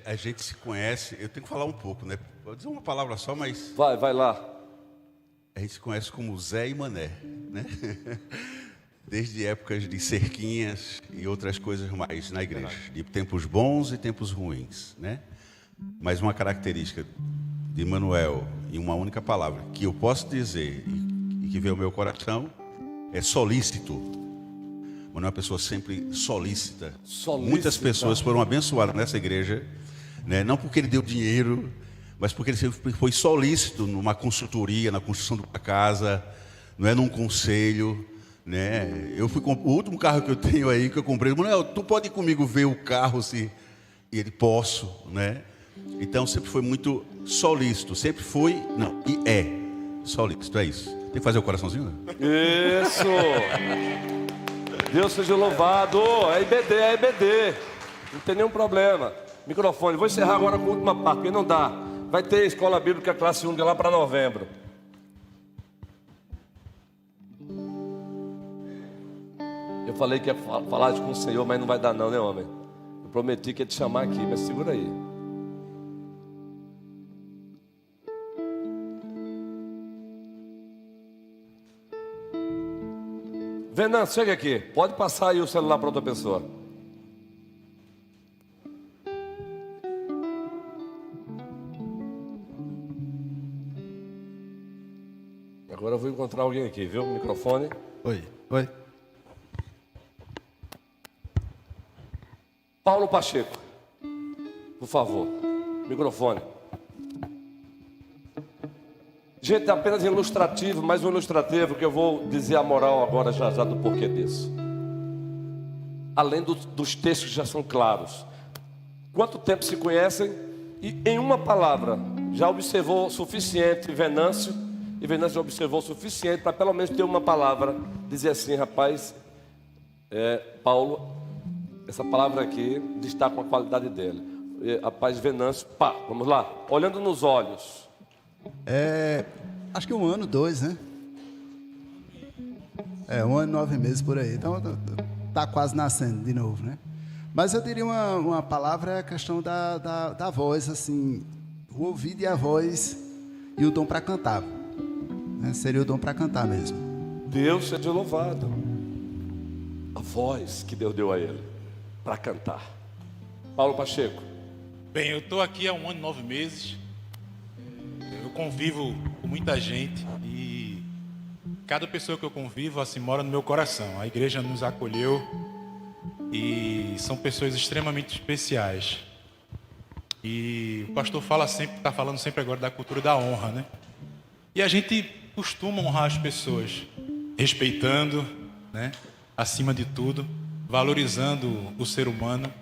a gente se conhece, eu tenho que falar um pouco, né? Vou dizer uma palavra só, mas... Vai lá. A gente se conhece como Zé e Mané, né? Desde épocas de cerquinhas e outras coisas mais na igreja, de tempos bons e tempos ruins, né? Mas uma característica de Manuel, em uma única palavra, que eu posso dizer e que veio ao meu coração, é solícito. Manuel é uma pessoa sempre solícita. Muitas pessoas foram abençoadas nessa igreja, né? Não porque ele deu dinheiro, mas porque ele sempre foi solícito numa consultoria, na construção de uma casa, não é num conselho, né? Eu fui o último carro que eu tenho aí, que eu comprei, Manuel, tu pode ir comigo ver o carro se... E ele, posso, né? Então sempre foi muito solícito, sempre foi, não, e é solícito, é isso. Tem que fazer o coraçãozinho? Isso! Deus seja louvado. É IBD. Não tem nenhum problema. Microfone. Vou encerrar agora com a última parte, porque não dá. Vai ter escola bíblica classe 1 lá para novembro. Eu falei que ia falar com o Senhor, mas não vai dar não, né, homem? Eu prometi que ia te chamar aqui, mas segura aí. Venâncio, chega aqui. Pode passar aí o celular para outra pessoa. Agora eu vou encontrar alguém aqui, viu? Microfone. Oi. Paulo Pacheco, por favor. Microfone. Gente, é apenas ilustrativo, mas um ilustrativo que eu vou dizer a moral agora já do porquê disso. Além dos textos que já são claros. Quanto tempo se conhecem? E em uma palavra, já observou o suficiente Venâncio? E Venâncio já observou o suficiente para pelo menos ter uma palavra. Dizer assim, rapaz, Paulo, essa palavra aqui destaca a qualidade dele. Rapaz, Venâncio, pá, vamos lá. Olhando nos olhos. Acho que 1 ano, 2, né? 1 ano e 9 meses por aí. Então, tá quase nascendo de novo, né? Mas eu diria uma palavra, é a questão da voz, assim, o ouvido e a voz e o dom para cantar. Né? Seria o dom para cantar mesmo. Deus seja louvado. A voz que Deus deu a ele para cantar. Paulo Pacheco. Bem, eu estou aqui há 1 ano e 9 meses. Eu convivo com muita gente e cada pessoa que eu convivo assim mora no meu coração. A igreja nos acolheu e são pessoas extremamente especiais. E o pastor está falando sempre agora da cultura da honra, né? E a gente costuma honrar as pessoas, respeitando, né? Acima de tudo, valorizando o ser humano.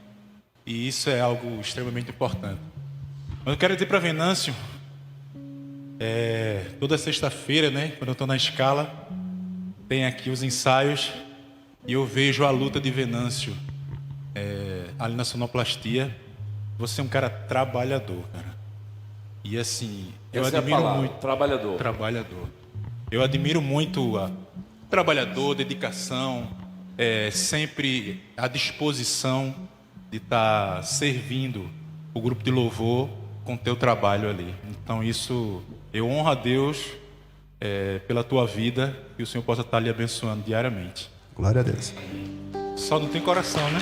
E isso é algo extremamente importante. Mas eu quero dizer para Venâncio, toda sexta-feira, né, quando eu estou na escala, tem aqui os ensaios e eu vejo a luta de Venâncio ali na sonoplastia. Você é um cara trabalhador, cara. E assim, eu admiro muito. Trabalhador. Eu admiro muito trabalhador, dedicação, sempre à disposição de estar servindo o grupo de louvor com teu trabalho ali. Então isso, eu honro a Deus pela tua vida e o Senhor possa estar lhe abençoando diariamente. Glória a Deus. Só não tem coração, né?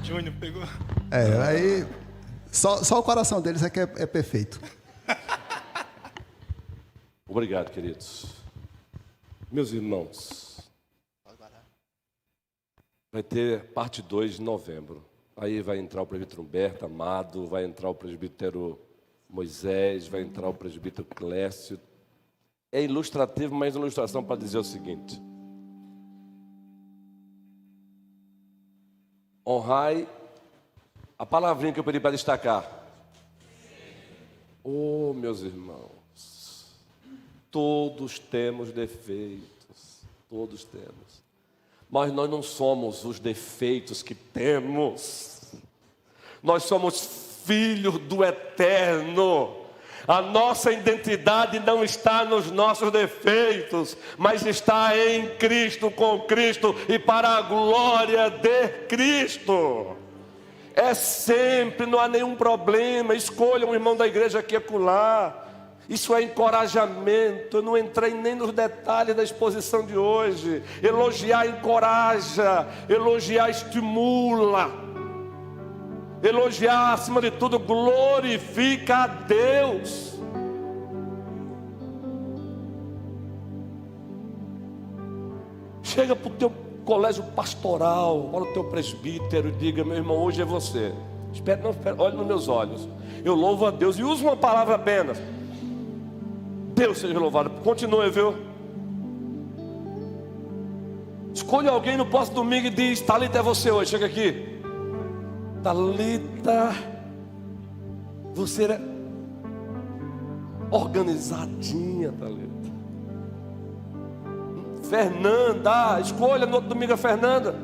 Júnior pegou. Aí só o coração deles é que é perfeito. Obrigado, queridos. Meus irmãos, vai ter parte 2 de novembro. Aí vai entrar o presbítero Humberto Amado, vai entrar o presbítero Moisés, vai entrar o presbítero Clécio. É ilustrativo, mas uma ilustração para dizer o seguinte: honrai, a palavrinha que eu pedi para destacar. Oh, meus irmãos, todos temos defeitos, todos temos. Mas nós não somos os defeitos que temos. Nós somos filhos do Eterno. A nossa identidade não está nos nossos defeitos, mas está em Cristo, com Cristo e para a glória de Cristo. É sempre, não há nenhum problema. Escolha um irmão da igreja aqui e acolá. Isso é encorajamento. Eu não entrei nem nos detalhes da exposição de hoje. Elogiar encoraja, elogiar estimula, elogiar acima de tudo glorifica a Deus. Chega para o teu colégio pastoral, olha o teu presbítero e diga: meu irmão, hoje é você. Espera, olhe nos meus olhos. Eu louvo a Deus e uso uma palavra apenas. Deus seja louvado. Continue, viu? Escolha alguém no próximo domingo e diz: Thalita, é você hoje. Chega aqui. Thalita, você é organizadinha, Thalita. Fernanda, escolha no outro domingo a Fernanda.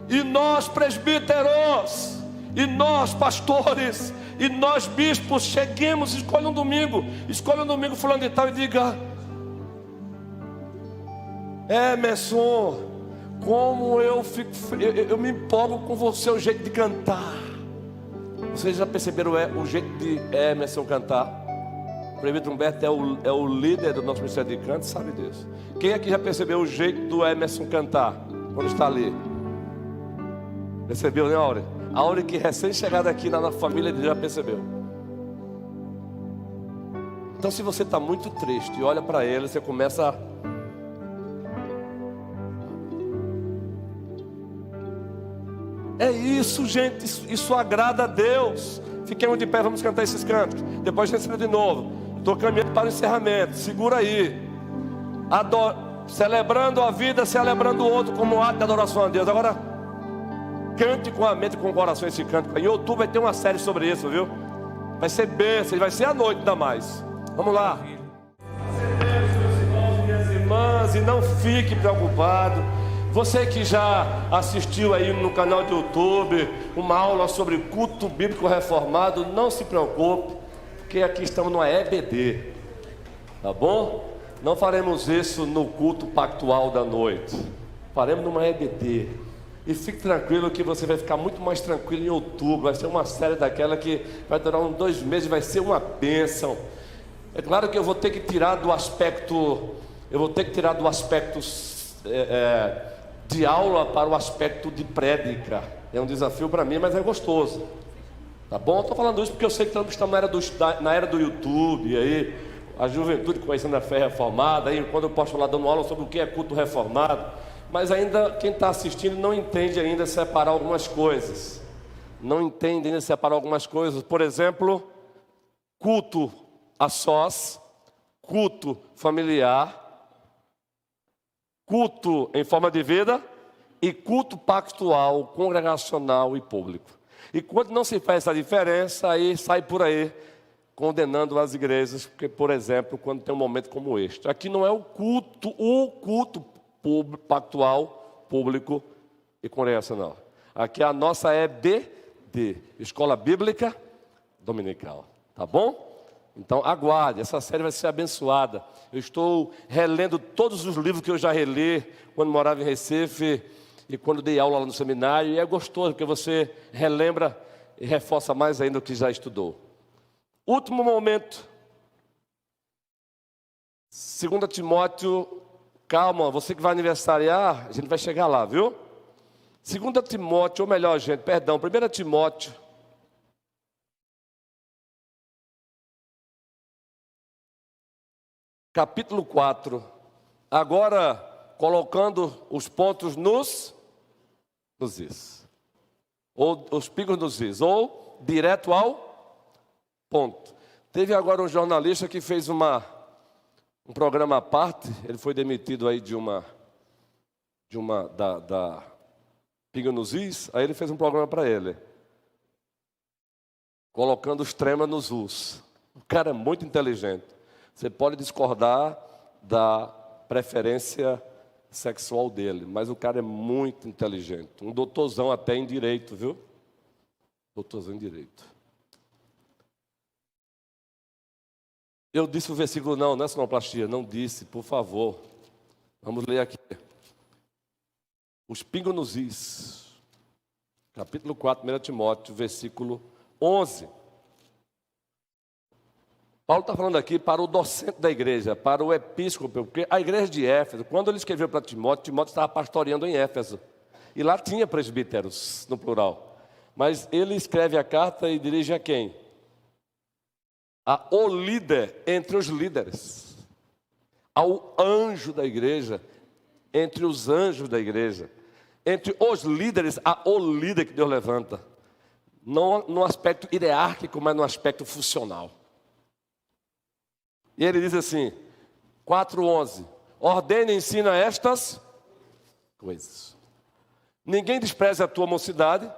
E nós presbíteros, e nós pastores, e nós bispos, cheguemos, escolha um domingo fulano de tal e diga: Emerson, como eu me empolgo com o seu jeito de cantar. Vocês já perceberam o jeito de Emerson cantar? O presbítero Humberto é o líder do nosso ministério de canto, sabe disso. Quem aqui já percebeu o jeito do Emerson cantar quando está ali? Percebeu, né, Áurea? A Áurea que recém-chegada aqui na família já percebeu. Então, se você está muito triste e olha para ele, você começa a... É isso, gente, isso agrada a Deus. Fiquemos de pé, vamos cantar esses cantos. Depois a gente entra de novo. Estou caminhando para o encerramento, segura aí. Celebrando a vida, celebrando o outro como ato de adoração a Deus. Agora, cante com a mente e com o coração esse canto. Em outubro vai ter uma série sobre isso, viu? Vai ser bênção, vai ser à noite ainda mais. Vamos lá. Minhas irmãs, e não fique preocupado. Você que já assistiu aí no canal do YouTube uma aula sobre culto bíblico reformado, não se preocupe, porque aqui estamos numa EBD, tá bom? Não faremos isso no culto pactual da noite, faremos numa EBD. E fique tranquilo que você vai ficar muito mais tranquilo em outubro. Vai ser uma série daquela que vai durar uns 2 meses, vai ser uma bênção. É claro que eu vou ter que tirar do aspecto, de aula para o aspecto de prédica. É um desafio para mim, mas é gostoso. Tá bom? Estou falando isso porque eu sei que estamos na era do YouTube, aí a juventude conhecendo a fé reformada, aí quando eu posso falar dando aula sobre o que é culto reformado, mas ainda quem está assistindo não entende ainda separar algumas coisas. Não entende ainda separar algumas coisas. Por exemplo, culto a sós, culto familiar, culto em forma de vida e culto pactual, congregacional e público. E quando não se faz essa diferença, aí sai por aí condenando as igrejas, porque, por exemplo, quando tem um momento como este, aqui não é o culto público, pactual, público e congregacional. Aqui a nossa EBD, Escola Bíblica Dominical, tá bom? Então aguarde, essa série vai ser abençoada. Eu estou relendo todos os livros que eu já reli quando morava em Recife e quando dei aula lá no seminário, e é gostoso porque você relembra e reforça mais ainda o que já estudou. Último momento, 2 Timóteo, calma, você que vai aniversariar, a gente vai chegar lá, viu? 2 Timóteo, ou melhor, gente, perdão, 1 Timóteo, capítulo 4, agora colocando os pontos nos is, ou os pingos nos is, ou direto ao ponto. Teve agora um jornalista que fez um programa à parte, ele foi demitido aí da Pinga nos Is, aí ele fez um programa para ele, colocando os tremas nos us. O cara é muito inteligente. Você pode discordar da preferência sexual dele, mas o cara é muito inteligente. Um doutorzão até em direito, viu? Doutorzão em direito. Eu disse o versículo não é sonoplastia, não disse, por favor. Vamos ler aqui. Os pingos nos is. Capítulo 4, 1 Timóteo, versículo 11. Paulo está falando aqui para o docente da igreja, para o episcopo, porque a igreja de Éfeso, quando ele escreveu para Timóteo, Timóteo estava pastoreando em Éfeso. E lá tinha presbíteros, no plural. Mas ele escreve a carta e dirige a quem? O líder entre os líderes. Ao anjo da igreja, entre os anjos da igreja. Entre os líderes, o líder que Deus levanta. Não no aspecto hierárquico, mas no aspecto funcional. E ele diz assim, 4:11, ordena e ensina estas coisas. Ninguém despreze a tua mocidade,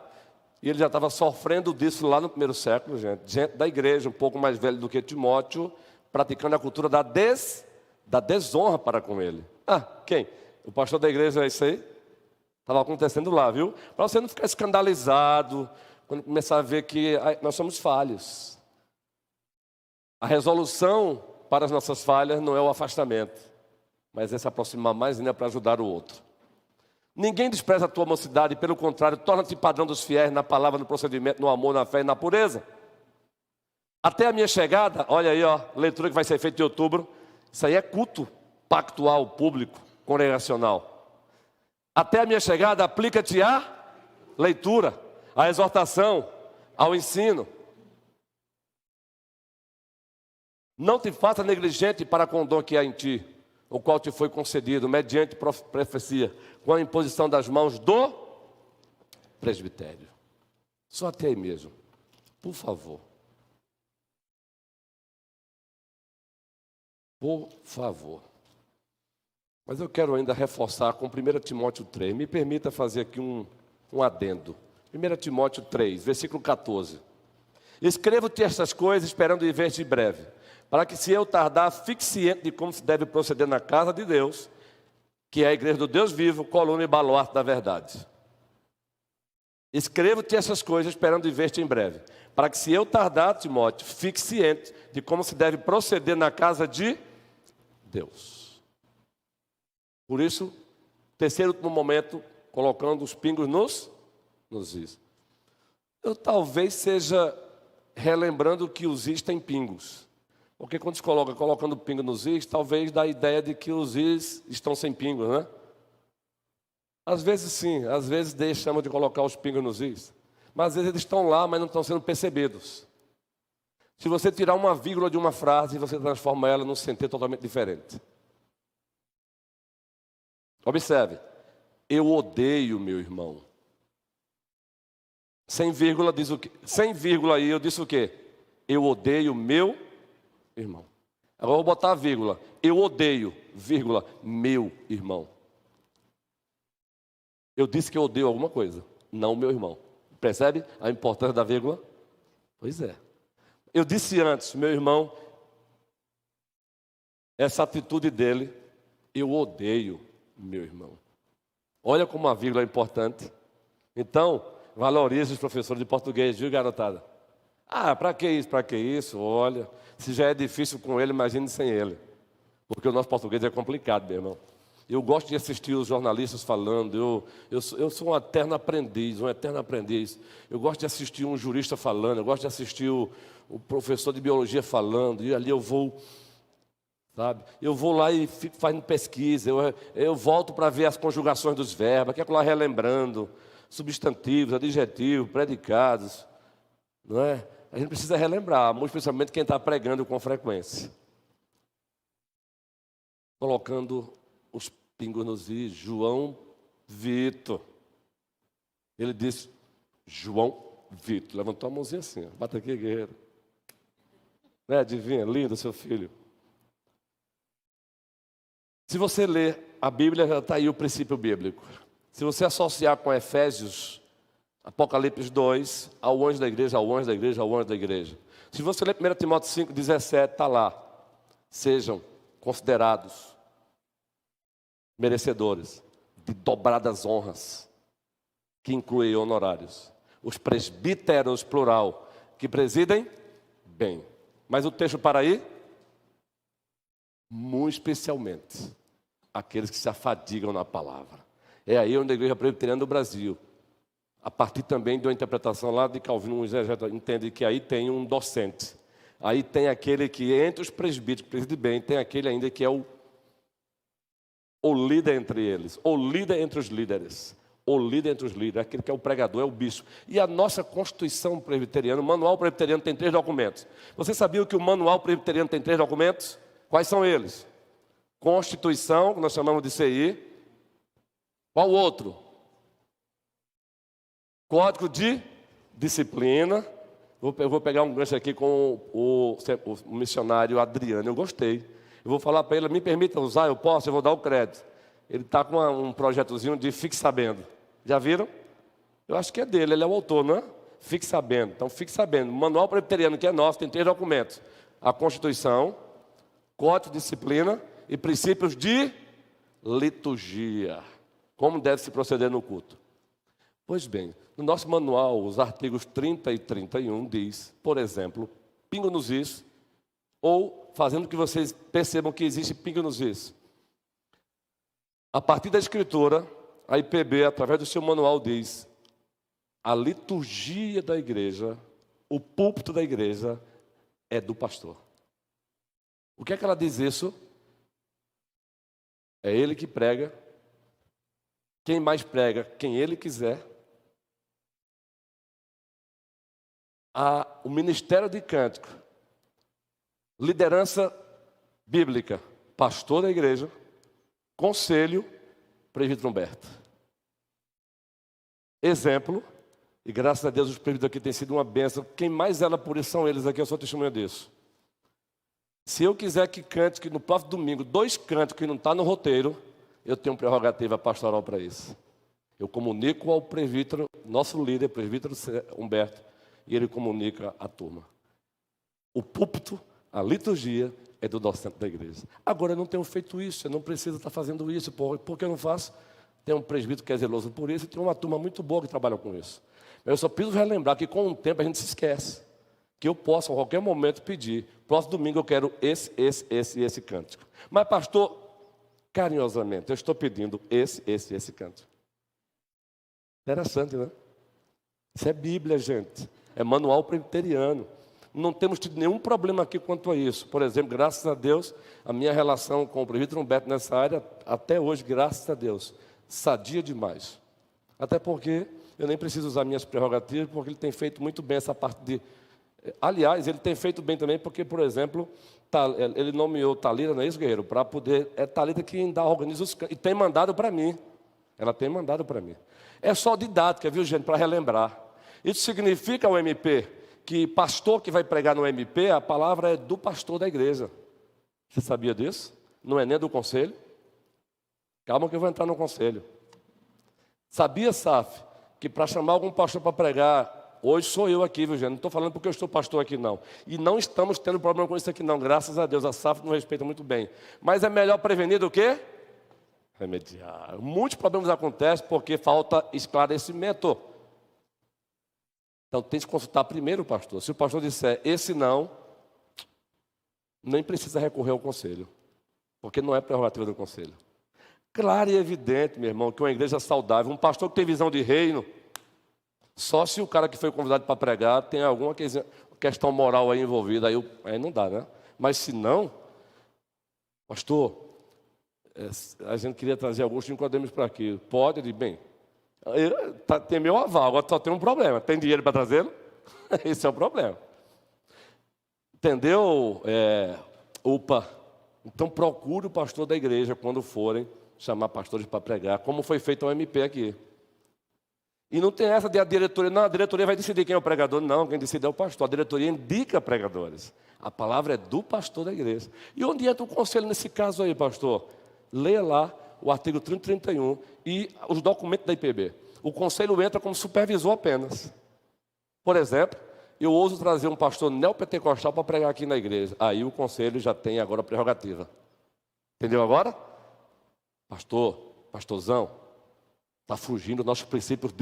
e ele já estava sofrendo disso lá no primeiro século, gente da igreja, um pouco mais velho do que Timóteo, praticando a cultura da desonra para com ele. Quem? O pastor da igreja é isso aí? Estava acontecendo lá, viu? Para você não ficar escandalizado, quando começar a ver que nós somos falhos. A resolução para as nossas falhas não é o afastamento, mas é se aproximar mais ainda para ajudar o outro. Ninguém despreza a tua mocidade, pelo contrário, torna-te padrão dos fiéis na palavra, no procedimento, no amor, na fé e na pureza. Até a minha chegada, olha aí, leitura que vai ser feita em outubro, isso aí é culto pactual, público, congregacional. Até a minha chegada, aplica-te à leitura, à exortação, ao ensino. Não te faça negligente para com o dom que há em ti, o qual te foi concedido, mediante profecia, com a imposição das mãos do presbitério. Só até aí mesmo. Por favor. Por favor. Mas eu quero ainda reforçar com 1 Timóteo 3. Me permita fazer aqui um adendo. 1 Timóteo 3, versículo 14. Escrevo-te estas coisas esperando ir ver-te em breve, para que se eu tardar, fique ciente de como se deve proceder na casa de Deus, que é a igreja do Deus vivo, coluna e baluarte da verdade. Escrevo-te essas coisas esperando ir ver-te em breve, para que se eu tardar, Timóteo, fique ciente de como se deve proceder na casa de Deus. Por isso, terceiro último momento, colocando os pingos nos is. Eu talvez seja relembrando que os is têm pingos. Porque quando se coloca colocando pingo nos is, talvez dá a ideia de que os is estão sem pingos, né? Às vezes sim, às vezes deixamos de colocar os pingos nos is. Mas às vezes eles estão lá, mas não estão sendo percebidos. Se você tirar uma vírgula de uma frase, você transforma ela num sentido totalmente diferente. Observe, eu odeio meu irmão. Sem vírgula diz o quê? Sem vírgula aí eu disse o quê? Eu odeio meu irmão. Agora eu vou botar a vírgula. Eu odeio, vírgula, meu irmão. Eu disse que eu odeio alguma coisa, não meu irmão. Percebe a importância da vírgula? Pois é. Eu disse antes, meu irmão, essa atitude dele, eu odeio meu irmão. Olha como a vírgula é importante. Então, valorize os professores de português, viu, garotada? Ah, para que isso, para que isso? Olha, se já é difícil com ele, imagine sem ele. Porque o nosso português é complicado, meu irmão. Eu gosto de assistir os jornalistas falando, eu sou um eterno aprendiz, Eu gosto de assistir um jurista falando, eu gosto de assistir o professor de biologia falando, e ali eu vou, sabe? Eu vou lá e fico fazendo pesquisa, eu volto para ver as conjugações dos verbos, aquilo lá relembrando, substantivos, adjetivos, predicados, não é? A gente precisa relembrar, muito especialmente quem está pregando com frequência. Colocando os pingos nos is. João Vitor. Ele disse, João Vitor. Levantou a mãozinha assim, ó. Bata aqui, guerreiro. Né? Adivinha, lindo seu filho. Se você ler a Bíblia, já está aí o princípio bíblico. Se você associar com Efésios, Apocalipse 2, ao anjo da igreja, ao anjo da igreja, ao anjo da igreja. Se você ler 1 Timóteo 5, 17, está lá. Sejam considerados merecedores de dobradas honras, que incluem honorários. Os presbíteros, plural, que presidem bem. Mas o texto para aí, muito especialmente, aqueles que se afadigam na palavra. É aí onde a igreja presbiteriana do Brasil, a partir também de uma interpretação lá de Calvino, um exegeta, entende que aí tem um docente. Aí tem aquele que, entre os presbíteros, que preside bem, tem aquele ainda que é o líder entre eles, o líder entre os líderes, o líder entre os líderes, aquele que é o pregador, é o bispo. E a nossa Constituição presbiteriana, o Manual Presbiteriano tem 3 documentos. Você sabia que o Manual Presbiteriano tem 3 documentos? Quais são eles? Constituição, que nós chamamos de CI. Qual o outro? Código de Disciplina. Eu vou pegar um gancho aqui com o missionário Adriano, eu gostei. Eu vou falar para ele, me permita usar, eu posso, eu vou dar o crédito. Ele está com um projetozinho de Fique Sabendo. Já viram? Eu acho que é dele, ele é o autor, não é? Fique Sabendo. Então, fique sabendo. O Manual Presbiteriano, que é nosso, tem 3 documentos. A Constituição, Código de Disciplina e Princípios de Liturgia. Como deve se proceder no culto. Pois bem, no nosso manual, os artigos 30 e 31 diz, por exemplo, pingo nos is, ou fazendo que vocês percebam que existe pingo nos is. A partir da Escritura, a IPB, através do seu manual, diz, a liturgia da igreja, o púlpito da igreja, é do pastor. O que é que ela diz isso? É ele que prega. Quem mais prega? Quem ele quiser. O ministério de cântico, liderança bíblica, pastor da igreja, conselho, presbítero Humberto. Exemplo, E graças a Deus os presbíteros aqui têm sido uma bênção. Quem mais zela por isso são eles aqui, eu sou testemunha disso. Se eu quiser que cante, que no próximo domingo, 2 cantos que não está no roteiro, eu tenho prerrogativa pastoral para isso. Eu comunico ao presbítero, nosso líder, presbítero Humberto, e ele comunica à turma. O púlpito, a liturgia, é do nosso centro da igreja. Agora eu não tenho feito isso, eu não preciso estar fazendo isso. Por que eu não faço? Tem um presbítero que é zeloso por isso e tem uma turma muito boa que trabalha com isso. Eu só preciso relembrar que com o tempo a gente se esquece. Que eu posso a qualquer momento pedir. Próximo domingo eu quero esse cântico. Mas pastor, carinhosamente, eu estou pedindo esse cântico. Interessante, né? Isso é Bíblia, gente. É manual presbiteriano. Não temos tido nenhum problema aqui quanto a isso. Por exemplo, graças a Deus, a minha relação com o presbítero Humberto nessa área, até hoje, graças a Deus, sadia demais. Até porque eu nem preciso usar minhas prerrogativas, porque ele tem feito muito bem essa parte de... Aliás, ele tem feito bem também porque, por exemplo, ele nomeou Thalita, não é isso, guerreiro? Para poder... É Thalita quem organiza os... E tem mandado para mim. Ela tem mandado para mim. É só didática, viu, gente? Para relembrar. Isso significa, o MP, que pastor que vai pregar no MP, a palavra é do pastor da igreja. Você sabia disso? Não é nem do conselho? Calma que eu vou entrar no conselho. Sabia, Saf, que para chamar algum pastor para pregar, hoje sou eu aqui, viu, gente? Não estou falando porque eu estou pastor aqui, não. E não estamos tendo problema com isso aqui, não. Graças a Deus, a Saf nos respeita muito bem. Mas é melhor prevenir do que remediar. Muitos problemas acontecem porque falta esclarecimento. Então tem que consultar primeiro o pastor. Se o pastor disser esse não, nem precisa recorrer ao conselho. Porque não é prerrogativa do conselho. Claro e evidente, meu irmão, que uma igreja saudável, um pastor que tem visão de reino, só se o cara que foi convidado para pregar tem alguma questão moral aí envolvida, aí não dá, né? Mas se não, pastor, a gente queria trazer alguns Nicodemos para aqui. Pode? Ele, bem, tem meu aval, agora só tem um problema. Tem dinheiro para trazê-lo? Esse é o problema. Entendeu? Upa. Então procure o pastor da igreja quando forem chamar pastores para pregar, como foi feito ao MP aqui. E não tem essa de a diretoria, não, a diretoria vai decidir quem é o pregador, não, quem decide é o pastor. A diretoria indica pregadores. A palavra é do pastor da igreja. E onde entra o conselho nesse caso aí, pastor? Leia lá o artigo 30 e 31 e os documentos da IPB. O conselho entra como supervisor apenas. Por exemplo, eu ouso trazer um pastor neopentecostal para pregar aqui na igreja. Aí o conselho já tem agora a prerrogativa. Entendeu agora? Pastorzão, está fugindo dos nossos princípios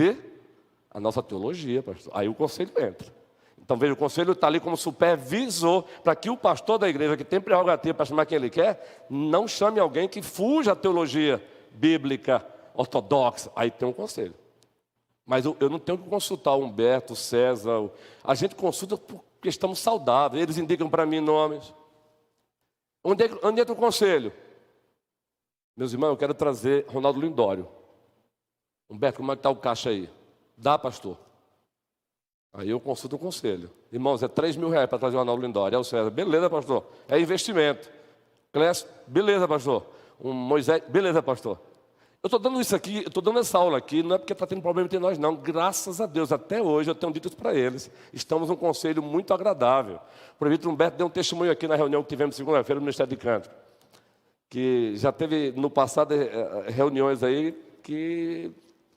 a nossa teologia, pastor. Aí o conselho entra. Então veja, o conselho está ali como supervisor para que o pastor da igreja, que tem prerrogativa para chamar quem ele quer, não chame alguém que fuja da teologia bíblica, ortodoxa. Aí tem um conselho. Mas eu não tenho que consultar o Humberto, o César. A gente consulta porque estamos saudáveis. Eles indicam para mim nomes. Onde entra o conselho? Meus irmãos, eu quero trazer Ronaldo Lindório. Humberto, como é que está o caixa aí? Dá, pastor. Aí eu consulto o conselho. Irmãos, é R$3.000 para trazer o Ronaldo Lindório. É o César. Beleza, pastor. É investimento. Clécio, beleza, pastor. Moisés, beleza, pastor. Eu estou dando isso aqui, eu estou dando essa aula aqui, não é porque está tendo problema entre nós, não. Graças a Deus, até hoje eu tenho dito isso para eles. Estamos num conselho muito agradável. O presbítero Humberto deu um testemunho aqui na reunião que tivemos segunda-feira no Ministério de Canto. Que já teve no passado reuniões aí que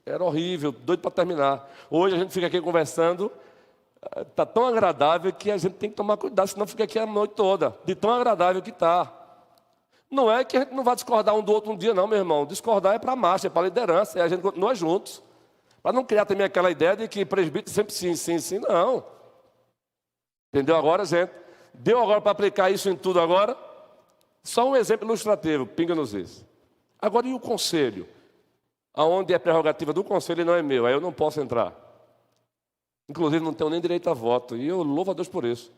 era horrível, doido para terminar. Hoje a gente fica aqui conversando, está tão agradável que a gente tem que tomar cuidado, senão fica aqui a noite toda, de tão agradável que está. Não é que a gente não vai discordar um do outro um dia, não, meu irmão. Discordar é para a marcha, é para a liderança, e a gente continua juntos. Para não criar também aquela ideia de que presbítero sempre sim, não. Entendeu agora, gente? Deu agora para aplicar isso em tudo agora? Só um exemplo ilustrativo, pinga nos is. Agora, e o conselho? Aonde é prerrogativa do conselho e não é meu, aí eu não posso entrar. Inclusive, não tenho nem direito a voto, e eu louvo a Deus por isso.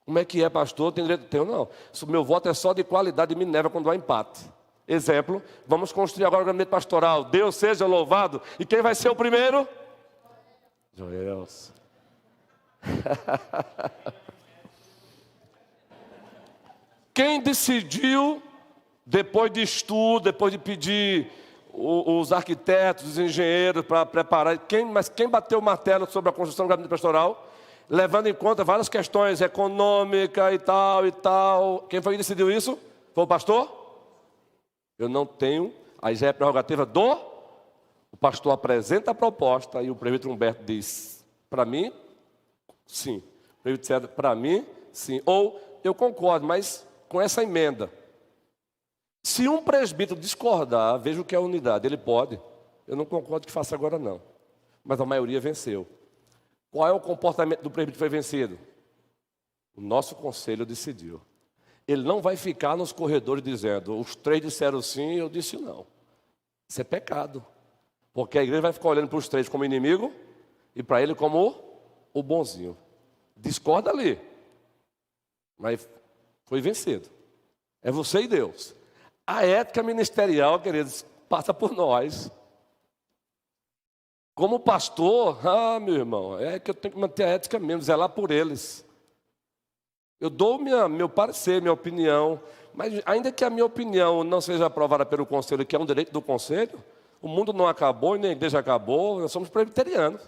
Como é que é, pastor? Tem direito? Tenho, não. O meu voto é só de qualidade de Minerva quando há empate. Exemplo, vamos construir agora o gabinete pastoral. Deus seja louvado. E quem vai ser o primeiro? Joelson. Quem decidiu, depois de estudo, depois de pedir os arquitetos, os engenheiros para preparar. Mas quem bateu o martelo sobre a construção do gabinete pastoral, levando em conta várias questões econômicas e tal e tal. Quem foi que decidiu isso? Foi o pastor? Eu não tenho, aí já é prerrogativa do... O pastor apresenta a proposta e o presbítero Humberto diz, para mim, sim. O presbítero diz, para mim, sim. Ou, eu concordo, mas com essa emenda. Se um presbítero discordar, veja o que é a unidade, ele pode. Eu não concordo que faça agora não. Mas a maioria venceu. Qual é o comportamento do presbítero que foi vencido? O nosso conselho decidiu. Ele não vai ficar nos corredores dizendo, os 3 disseram sim, eu disse não. Isso é pecado. Porque a igreja vai ficar olhando para os 3 como inimigo e para ele como o bonzinho. Discorda ali. Mas foi vencido. É você e Deus. A ética ministerial, queridos, passa por nós. Como pastor, meu irmão, é que eu tenho que manter a ética mesmo, zelar por eles. Eu dou meu parecer, minha opinião, mas ainda que a minha opinião não seja aprovada pelo conselho, que é um direito do conselho, o mundo não acabou e nem a igreja acabou, nós somos presbiterianos.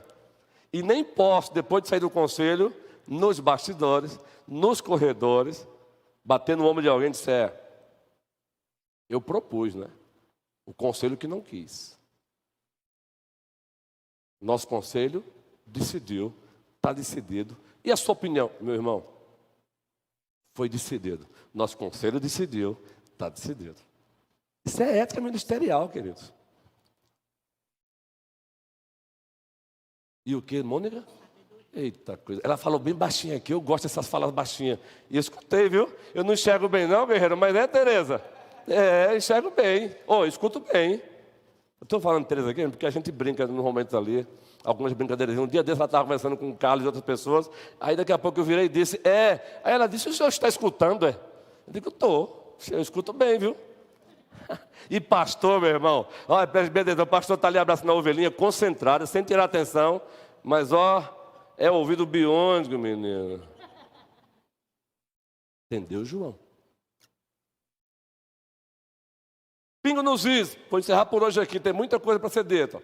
E nem posso, depois de sair do conselho, nos bastidores, nos corredores, bater no ombro de alguém e dizer, eu propus, né? O conselho que não quis. Nosso conselho decidiu, está decidido. E a sua opinião, meu irmão? Foi decidido. Nosso conselho decidiu, está decidido. Isso é ética ministerial, queridos. E o que, Mônica? Eita coisa. Ela falou bem baixinho aqui, eu gosto dessas falas baixinhas. E eu escutei, viu? Eu não enxergo bem não, guerreiro, mas é, Tereza? É, enxergo bem. Escuto bem. Eu estou falando Tereza aqui, porque a gente brinca nos momentos ali, algumas brincadeiras. Um dia desse ela estava conversando com o Carlos e outras pessoas, aí daqui a pouco eu virei e disse, Aí ela disse, o senhor está escutando, Eu digo, estou. Eu escuto bem, viu? E pastor, meu irmão, olha, o pastor está ali abraçando a ovelhinha, concentrado, sem tirar atenção, mas é ouvido biônico, menino. Entendeu, João? Pingo nos is. Vou encerrar por hoje aqui, tem muita coisa para ser dita.